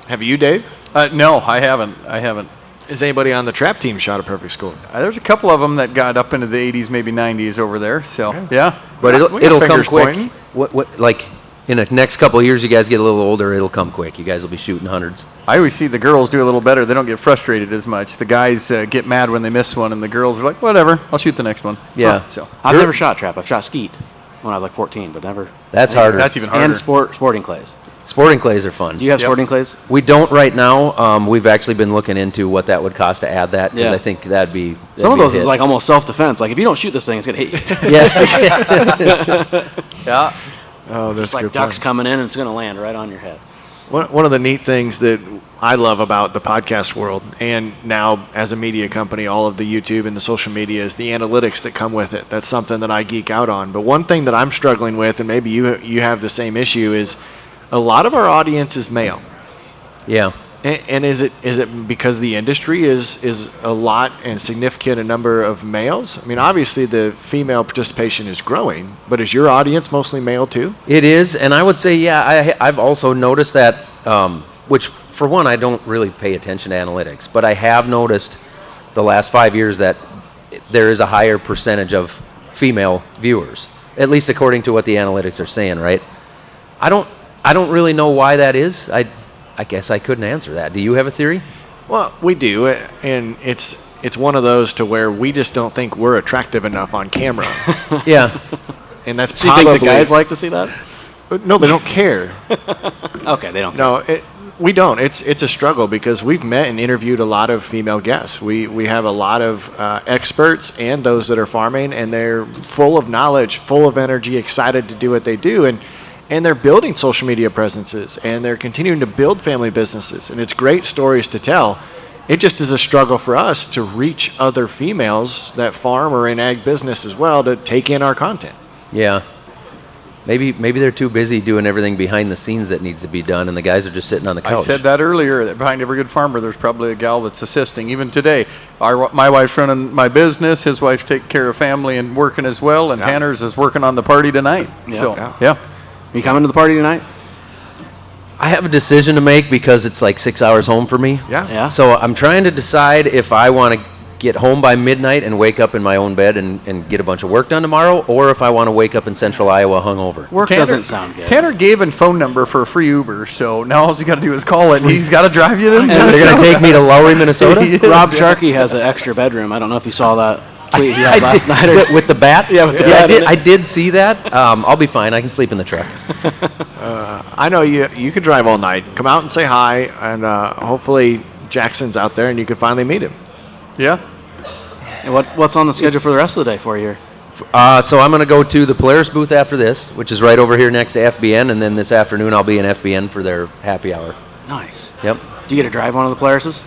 Have you, Dave? No, I haven't. Is anybody on the trap team shot a perfect score? There's a couple of them that got up into the 80s, maybe 90s over there. So yeah. But We got it'll come fingers quick. pointing. What like in the next couple of years, you guys get a little older, it'll come quick. You guys will be shooting hundreds. I always see the girls do a little better. They don't get frustrated as much. The guys get mad when they miss one, and the girls are like, whatever, I'll shoot the next one. Yeah. So I've never shot trap. I've shot skeet when I was like 14, but never. That's harder. that's even harder. And sporting clays. Sporting clays are fun. Do you have Yep. sporting clays? We don't right now. We've actually been looking into what that would cost to add that because Yeah. I think that'd be Some of be a those is hit. like almost self-defense. Like, if you don't shoot this thing, it's gonna hit you. yeah. yeah. Oh, that's It's like a good ducks point. coming in, and it's gonna land right on your head. One of the neat things that I love about the podcast world, and now as a media company, all of the YouTube and the social media, is the analytics that come with it. That's something that I geek out on. But one thing that I'm struggling with, and maybe you have the same issue, is a lot of our audience is male. Yeah. And is it because the industry is a lot and significant a number of males? I mean, obviously the female participation is growing, but is your audience mostly male too? It is, and I would say, yeah, I've also noticed that, which for one, I don't really pay attention to analytics, but I have noticed the last 5 years that there is a higher percentage of female viewers, at least according to what the analytics are saying, right? I don't really know why that is. I guess I couldn't answer that. Do you have a theory? Well, we do, and it's one of those to where we just don't think we're attractive enough on camera, Yeah. and that's Do you probably think the guys like to see that? no, they don't care. Okay, they don't. No, we don't. It's a struggle because we've met and interviewed a lot of female guests. We have a lot of experts and those that are farming, and they're full of knowledge, full of energy, excited to do what they do, and they're building social media presences, and they're continuing to build family businesses, and it's great stories to tell. It just is a struggle for us to reach other females that farm or in ag business as well to take in our content. Yeah. Maybe they're too busy doing everything behind the scenes that needs to be done, and the guys are just sitting on the couch. I said that earlier, that behind every good farmer, there's probably a gal that's assisting. Even today, my wife's running my business, his wife's taking care of family and working as well, and Tanner's is working on the party tonight. Yeah. So, Are you coming to the party tonight? I have a decision to make because it's like 6 hours home for me. Yeah. So I'm trying to decide if I want to get home by midnight and wake up in my own bed and get a bunch of work done tomorrow, or if I want to wake up in central Iowa hungover. Work doesn't sound good. Tanner gave a phone number for a free Uber, so now all you got to do is call it, and he's got to drive you to And they're going to take me to Lowry, Minnesota? Rob Sharkey has an extra bedroom. I don't know if you saw that tweet he had last night. With the bat? Yeah, with the bat. I did see that. I'll be fine. I can sleep in the truck. I know you could drive all night. Come out and say hi, and hopefully Jackson's out there and you could finally meet him. Yeah. And what's on the schedule for the rest of the day for you here? So I'm going to go to the Polaris booth after this, which is right over here next to FBN, and then this afternoon I'll be in FBN for their happy hour. Nice. Yep. Do you get to drive one of the Polarises?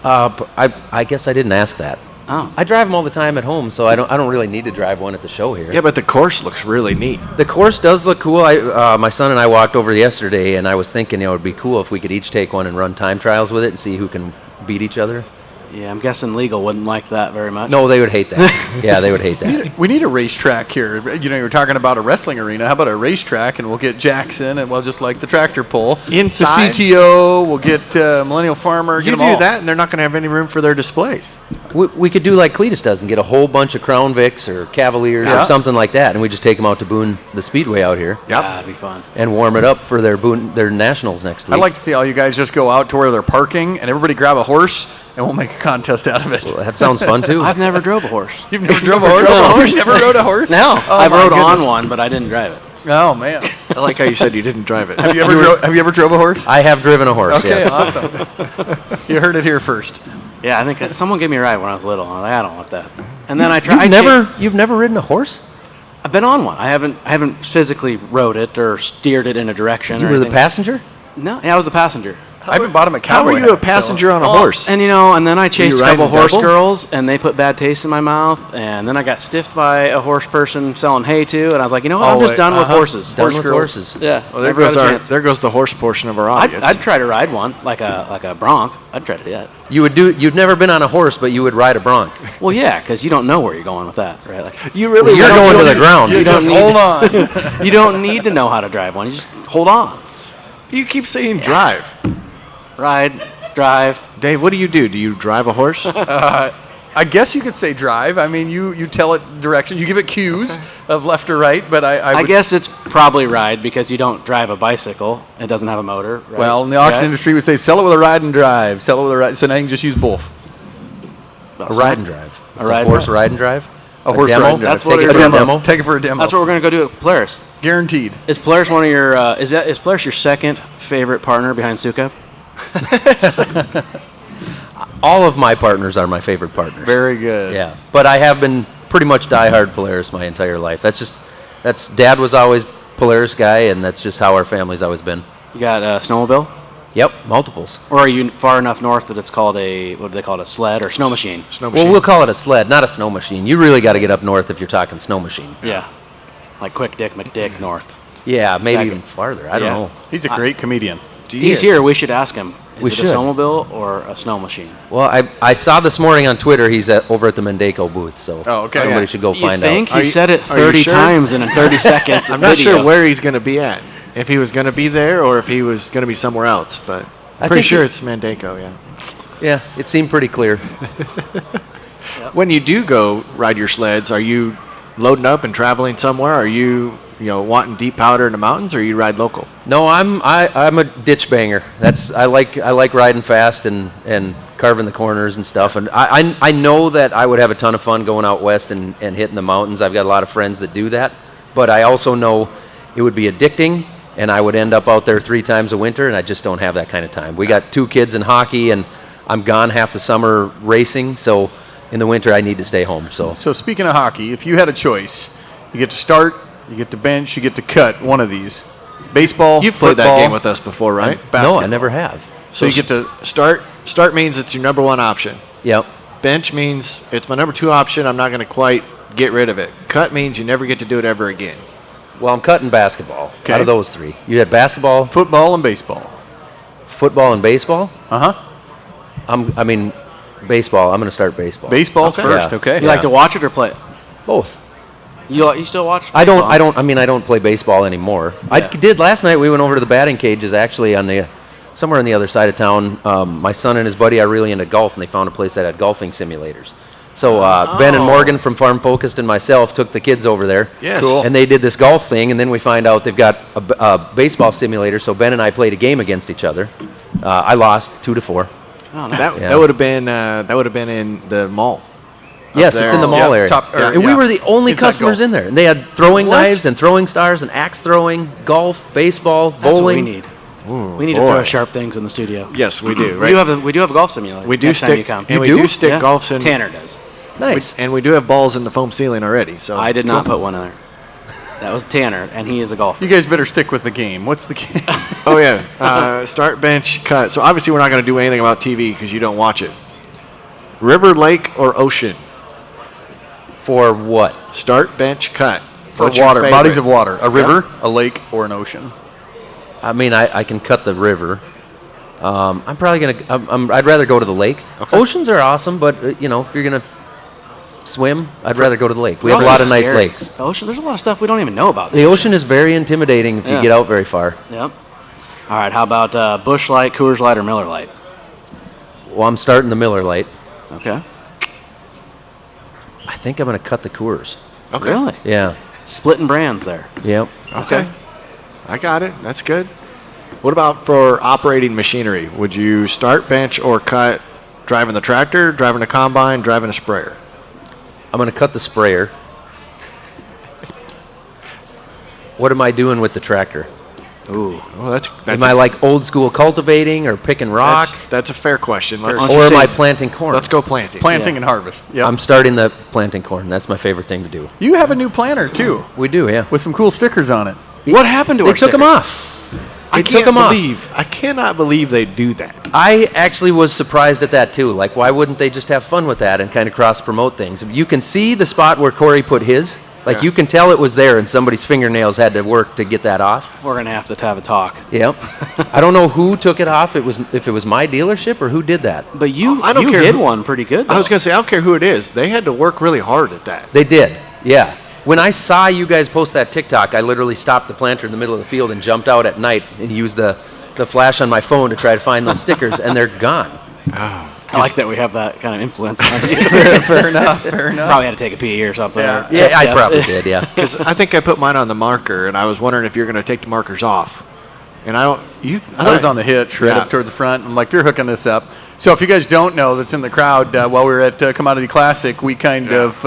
I guess I didn't ask that. Oh. I drive them all the time at home, so I don't really need to drive one at the show here. Yeah, but the course looks really neat. The course does look cool. My son and I walked over yesterday, and I was thinking it would be cool if we could each take one and run time trials with it and see who can beat each other. Yeah, I'm guessing legal wouldn't like that very much. No, they would hate that. Yeah, they would hate that. We need a racetrack here. You know, you were talking about a wrestling arena. How about a racetrack, and we'll get Jackson, and we'll just like the tractor pull. Inside? The CTO, we'll get Millennial Farmer, You get them do all. that, and they're not going to have any room for their displays. We could do like Cletus does and get a whole bunch of Crown Vics or Cavaliers Yeah. or something like that, and we just take them out to Boone, the Speedway out here, Yep. That'd be fun. and warm it up for their nationals next week. I'd like to see all you guys just go out to where they're parking, and everybody grab a horse, and we'll make a contest out of it. Well, that sounds fun too. I've never drove a horse. You've never drove a horse? Never rode a horse? No, Oh, I my rode on goodness. one, but I didn't drive it. Oh, man. I like how you said you didn't drive it. Have you ever drove a horse? I have driven a horse. Okay, Yes. awesome. You heard it here first. Yeah, I think someone gave me a ride when I was little. I'm like, I don't want that. And then I tried. You've never ridden a horse? I've been on one. I haven't physically rode it or steered it in a direction. You or were the anything. passenger? No, yeah, I was the passenger. I haven't bought him a How cowboy are you a hat, so- passenger on a Oh, horse? And and then I chased a couple riding horse double? girls, and they put bad taste in my mouth. And then I got stiffed by a horse person selling hay too. And I was like, you know what? I'm just done with horses. Done with girls. horses. Yeah. Well, there never got goes a chance. there goes the horse portion of our audience. I'd try to ride one, like a bronc. I'd try to do that. You've never been on a horse, but you would ride a bronc. Well, yeah, because you don't know where you're going with that, right? Like, You really You're going to the ground. You just hold on. you don't need to know how to drive one. You just hold on, You keep saying drive. ride, drive. Dave, what do? Do you drive a horse? I guess you could say drive. I mean, you tell it directions. You give it cues of left or right, but I I would, guess it's probably ride because you don't drive a bicycle. It doesn't have a motor. Right? well, in the auction Right? industry, we say sell it with a ride and drive. Sell it with a ride. So now you can just use both. A ride and drive. A It's ride horse and ride and drive? A horse demo? ride and drive. That's what Take it it is. for A a demo? Take it for a demo. That's what we're gonna go do at Polaris. Guaranteed. Is Polaris one of your? Is Polaris your second favorite partner behind Suup? All of my partners are my favorite partners. Very good. Yeah, but I have been pretty much diehard Polaris my entire life. That's Dad was always Polaris guy, and that's just how our family's always been. You got a snowmobile, Yep, multiples. or are you far enough north that it's called what do they call it? A sled or snow machine? Snow Well, machine. we'll call it a sled, not a snow machine. You really got to get up north if you're talking snow machine. Yeah, like Quick Dick McDick north. Yeah, maybe Exactly. even farther. I don't Yeah. know. He's a great comedian. He's here. We should ask him. Is We it should. a snowmobile or a snow machine? Well, I saw this morning on Twitter he's over at the Mendeco booth, so Oh, okay. somebody Yeah. should go You find think out. Are he you- said it are you 30 sure? times in 30 seconds? I'm not video. sure where he's going to be at. If he was going to be there or if he was going to be somewhere else, but I pretty think sure he- it's Mandaco, yeah. Yeah, it seemed pretty clear. When you do go ride your sleds, are you loading up and traveling somewhere? Are you wanting deep powder in the mountains, or you ride local? No, I'm a ditch banger. I like riding fast and carving the corners and stuff. And I know that I would have a ton of fun going out west and hitting the mountains. I've got a lot of friends that do that, but I also know it would be addicting, and I would end up out there 3 times a winter, and I just don't have that kind of time. We got 2 kids in hockey, and I'm gone half the summer racing, so in the winter I need to stay home. So speaking of hockey, if you had a choice, you get to start, you get to bench, you get to cut one of these. Baseball, You've played that football, game with us before, right? and No, I basketball. never have. So you get to start. Start means it's your number 1 option. Yep. Bench means it's my number 2 option. I'm not going to quite get rid of it. Cut means you never get to do it ever again. Well, I'm cutting basketball. Okay. Out of those three, you had basketball, Football and baseball. football, and baseball. Uh-huh. I mean, baseball. I'm going to start baseball. Baseball's Okay. first, Yeah. okay. You like to watch it or play it? Both. You still watch? I baseball? don't play baseball anymore. I Yeah. did last night. We went over to the batting cages, actually, somewhere on the other side of town. My son and his buddy are really into golf, and they found a place that had golfing simulators. So Ben and Morgan from Farm Focused and myself took the kids over there. Yes. Cool. And they did this golf thing, and then we find out they've got a baseball simulator. So Ben and I played a game against each other. I lost 2-4. Oh, nice. Yeah. That would have been in the mall. Yes, there. it's in the mall Yeah, area. And we yeah. were the only Inside customers golf. in there. And they had throwing What? knives and throwing stars and axe throwing, golf, baseball, That's what bowling. we need. We need to boy. throw sharp things in the studio. Yes, we do. We Right. do have a golf simulator. We do next time you stick, come. and we do? do stick Yeah. golfs in. Tanner does. Nice. And we do have balls in the foam ceiling already. So I did not put one in there. That was Tanner, and he is a golfer. You guys better stick with the game. What's the game? Oh yeah. Start, bench, cut. So obviously we're not going to do anything about TV because you don't watch it. River, lake, or ocean? For what? Start, bench, cut. For What's your water, favorite? bodies of water. A river, a lake, or an ocean. I mean, I can cut the river. I'm probably gonna. I'd rather go to the lake. Okay. Oceans are awesome, but if you're gonna swim, I'd rather go to the lake. We have a Also lot of nice scary. lakes. The ocean. There's a lot of stuff we don't even know about. The ocean is very intimidating if you Yeah. get out very far. Yep. All right. How about Busch Light, Coors Light, or Miller Light? Well, I'm starting the Miller Lite. Okay. I think I'm gonna cut the Coors. Okay. Really? Yeah. Splitting brands there. Yep. Okay. I got it. That's good. What about for operating machinery? Would you start, bench, or cut driving the tractor, driving a combine, driving a sprayer? I'm gonna cut the sprayer. What am I doing with the tractor? Ooh. Well, that's Am I like old school cultivating or picking rock? that's a fair question. Let's, Let's Or am say- I planting corn? let's go planting. Planting Yeah. and harvest. Yep. I'm starting the planting corn. That's my favorite thing to do. You have a new planter, too, We do, yeah. with some cool stickers on it. What happened to They our took them stickers? off. I took 'em off. I cannot believe they do that. I actually was surprised at that too. Like, why wouldn't they just have fun with that and kind of cross promote things? You can see the spot where Corey put his. Like, Yeah. you can tell it was there, and somebody's fingernails had to work to get that off. We're gonna have to have a talk. Yep. I don't know who took it off. If it was my dealership or who did that. But you, I don't you care did who- one pretty good. I was though. going to say, I don't care who it is. They had to work really hard at that. They did. Yeah. When I saw you guys post that TikTok, I literally stopped the planter in the middle of the field and jumped out at night and used the flash on my phone to try to find those stickers, and they're gone. I like that we have that kind of influence on you. Fair enough. Fair enough. Probably had to take a pee or something. Yeah. or- Yeah, I probably did. Yeah. Because I think I put mine on the marker, and I was wondering if you're going to take the markers off. And I don't. I was on the hitch right Yeah. up towards the front. I'm like, you're hooking this up. So if you guys don't know, that's in the crowd, while we were at Commodity Classic, we kind of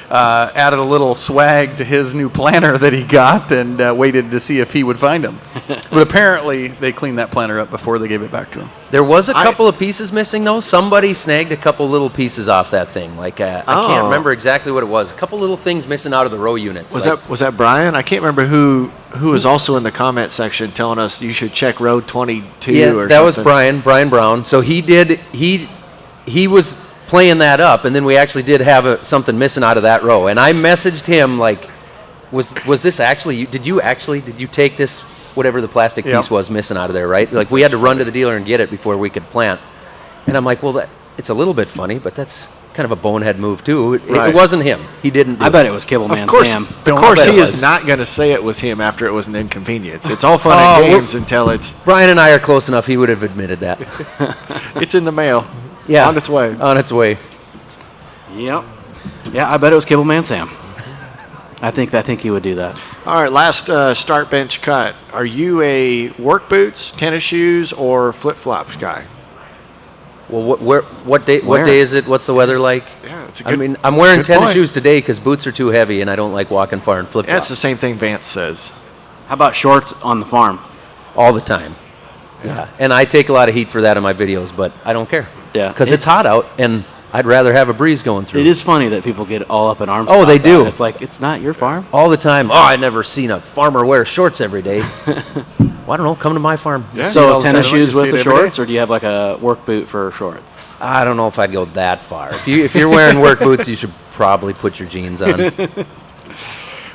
added a little swag to his new planter that he got and waited to see if he would find him. But apparently they cleaned that planter up before they gave it back to him. There was a couple of pieces missing, though. Somebody snagged a couple little pieces off that thing. Like, I can't remember exactly what it was. A couple little things missing out of the row units. Was that Brian? I can't remember who was also in the comment section telling us you should check row 22 Yeah, or that was something. Brian Brown. So he was playing that up, and then we actually did have something missing out of that row. And I messaged him like, was this actually you? Did you take this, whatever the plastic Yep. piece was missing out of there, right? Like, we had to run to the dealer and get it before we could plant. And I'm like, well, it's a little bit funny, but that's kind of a bonehead move too. Right. It wasn't him. He didn't do I bet it. it was Kibble Man Of course, Sam. of course bet he it is was. not going to say it was him after it was an inconvenience. It's all fun Oh, and we're- games until it's Brian and I are close enough. He would have admitted that. it's in the mail. Yeah, On its way. On its way. Yep. Yeah, I bet it was Kibble Man Sam. I think he would do that. All right, last start, bench, cut. Are you a work boots, tennis shoes, or flip-flops guy? Well, what day Where? is it? What's the weather like? Yeah, it's a I good mean, I'm wearing good tennis point. shoes today because boots are too heavy, and I don't like walking far in flip Yeah, it's flops the same thing Vance says. How about shorts on the farm? all the time. Yeah, and I take a lot of heat for that in my videos, but I don't care. Yeah. because it's hot out, and I'd rather have a breeze going through. It is funny that people get all up in arms. Oh, about they that. do. It's like, it's not your farm. all the time. Oh, I've never seen a farmer wear shorts every day. Well, I don't know. Come to my farm. Yeah. See it all So the tennis time. like shoes to see with it the every day. shorts, or do you have like a work boot for shorts? I don't know if I'd go that far. If you're wearing work boots, you should probably put your jeans on.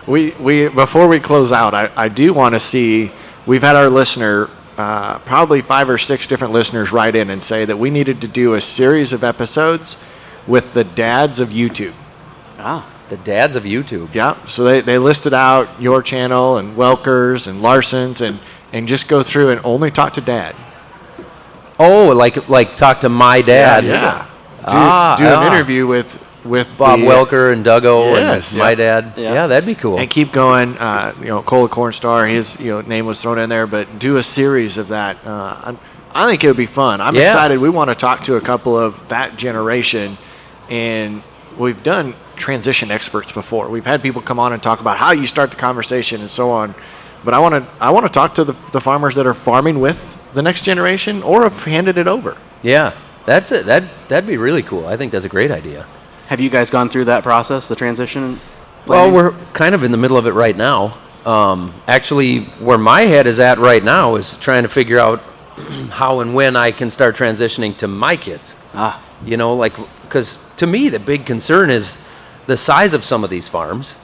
We before we close out, I do want to see. We've had our listener, probably 5 or 6 different listeners, write in and say that we needed to do a series of episodes with the dads of YouTube. The dads of YouTube. Yeah. So they listed out your channel and Welker's and Larson's and just go through and only talk to dad. Oh, like talk to my dad. Yeah. Do an interview with Bob Welker and Duggo Yes. and my dad. Yeah. Yeah, that'd be cool. And keep going. Cole the Corn Star, his name was thrown in there, but do a series of that. I think it would be fun. I'm excited. We want to talk to a couple of that generation, and we've done transition experts before. We've had people come on and talk about how you start the conversation and so on. But I want to talk to the farmers that are farming with the next generation or have handed it over. Yeah, that's it. That'd be really cool. I think that's a great idea. Have you guys gone through that process, the transition? Well, we're kind of in the middle of it right now. Actually, where my head is at right now is trying to figure out how and when I can start transitioning to my kids. Because to me, the big concern is the size of some of these farms.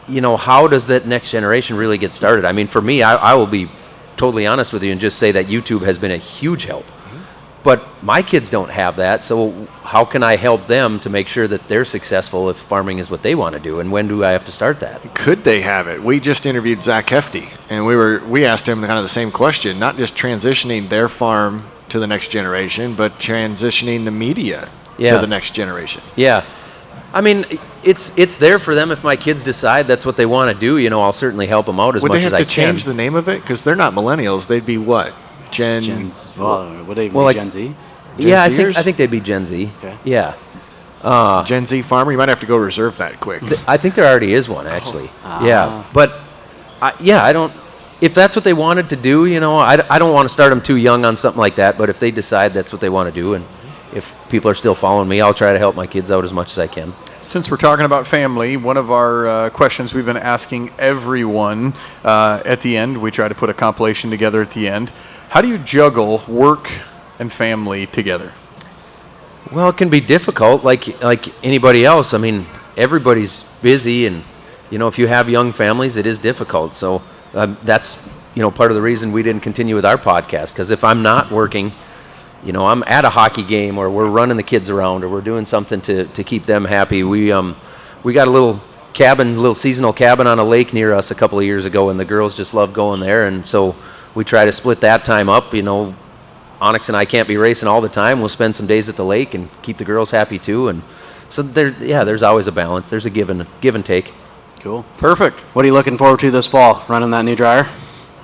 How does that next generation really get started? I mean, for me, I will be totally honest with you and just say that YouTube has been a huge help. But my kids don't have that, so how can I help them to make sure that they're successful if farming is what they want to do, and when do I have to start that? Could they have it? We just interviewed Zach Hefty, and we asked him kind of the same question, not just transitioning their farm to the next generation, but transitioning the media to the next generation. Yeah. I mean, it's there for them if my kids decide that's what they want to do. I'll certainly help them out as much as I can. Would they have to change the name of it? Because they're not millennials. They'd be what? Gen Z? Gen Z? Yeah, I think they'd be Gen Z. Okay. Yeah. Gen Z farmer? You might have to go reserve that quick. I think there already is one, actually. Yeah. But, I don't... If that's what they wanted to do, I don't want to start them too young on something like that, but if they decide that's what they want to do, and if people are still following me, I'll try to help my kids out as much as I can. Since we're talking about family, one of our questions we've been asking everyone at the end, we try to put a compilation together at the end. How do you juggle work and family together? Well, it can be difficult, like anybody else. I mean, everybody's busy, and if you have young families, it is difficult. So that's part of the reason we didn't continue with our podcast. Because if I'm not working, I'm at a hockey game, or we're running the kids around, or we're doing something to keep them happy. We got a little seasonal cabin on a lake near us a couple of years ago, and the girls just love going there, and so we try to split that time up. Onyx and I can't be racing all the time. We'll spend some days at the lake and keep the girls happy too. And so there's always a balance. There's a give and take. Cool. Perfect. What are you looking forward to this fall? Running that new dryer?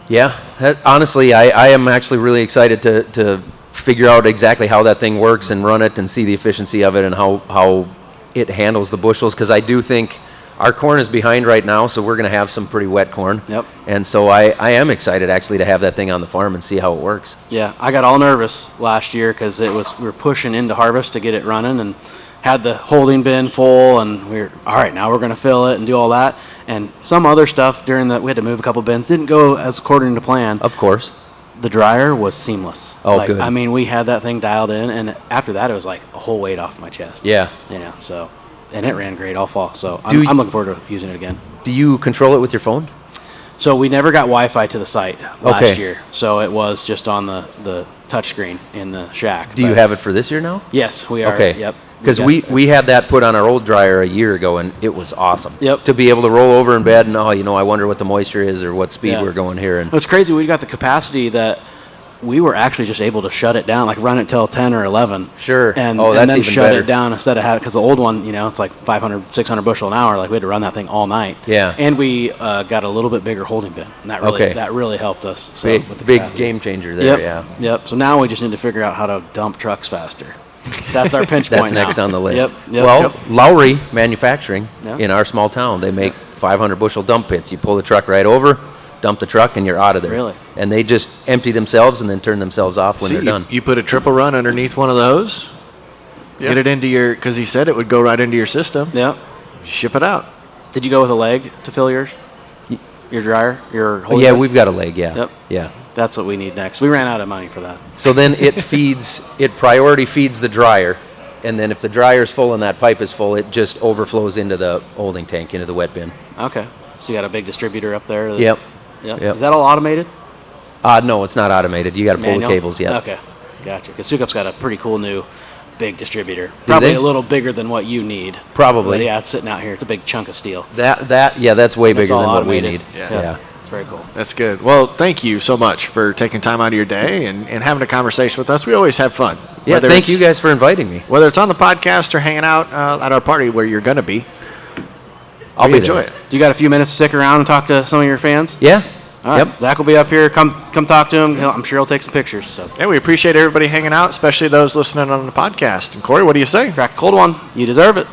Yeah, honestly, I am actually really excited to figure out exactly how that thing works and run it and see the efficiency of it and how it handles the bushels, because I do think our corn is behind right now, so we're going to have some pretty wet corn. Yep. And so I am excited actually to have that thing on the farm and see how it works. Yeah, I got all nervous last year because we were pushing into harvest to get it running and had the holding bin full, and we were all right. Now we're going to fill it and do all that, and some other stuff we had to move a couple bins. Didn't go as according to plan. Of course. The dryer was seamless. Oh, good. I mean, we had that thing dialed in, and after that, it was like a whole weight off my chest. Yeah. So. And it ran great all fall, so I'm looking forward to using it again. Do you control it with your phone? So we never got Wi-Fi to the site last year, so it was just on the touchscreen in the shack. Do you have it for this year now? Yes, we are. Okay. Yep. Because we had that put on our old dryer a year ago, and it was awesome. Yep. To be able to roll over in bed and, I wonder what the moisture is or what speed we're going here. And it's crazy. We got the capacity that we were actually just able to shut it down, like run it till 10 or 11. Sure. And that's then even shut better. it down instead of having, because the old one, it's like 500, 600 bushel an hour. Like we had to run that thing all night. Yeah. And we got a little bit bigger holding bin, and that really helped us. So with the big capacity. game changer there. Yep. So now we just need to figure out how to dump trucks faster. That's our pinch point. That's next on the list. Yep. Lowry Manufacturing in our small town, they make 500 bushel dump pits. You pull the truck right over, dump the truck, and you're out of there. Really? And they just empty themselves and then turn themselves off when they're done. You put a triple run underneath one of those, get it into because he said it would go right into your system. Yep. Ship it out. Did you go with a leg to fill yours? Your dryer? Your holding Yeah, bin? we've got a leg, yeah. Yep. Yeah. That's what we need next. We ran out of money for that. So then it priority feeds the dryer, and then if the dryer's full and that pipe is full, it just overflows into the holding tank, into the wet bin. Okay. So you got a big distributor up there? Yep. Yep. Yep. Is that all automated? No, it's not automated. You got to pull the Manual? cables. Yeah. Okay, gotcha. Because Suup's got a pretty cool new big distributor. Probably they? a little bigger than what you need. Probably. But yeah, it's sitting out here. It's a big chunk of steel. That's way That's bigger all than what we automated. need. Yeah. It's very cool. That's good. Well, thank you so much for taking time out of your day and having a conversation with us. We always have fun. Yeah, Whether thank it's- you guys for inviting me. Whether it's on the podcast or hanging out at our party where you're going to be, I'll we be enjoy there. it. You got a few minutes to stick around and talk to some of your fans? Yeah. All right. Yep. Zach will be up here. Come talk to him. I'm sure he'll take some pictures. So Yeah, we appreciate everybody hanging out, especially those listening on the podcast. And Corey, what do you say? crack a cold one. You deserve it.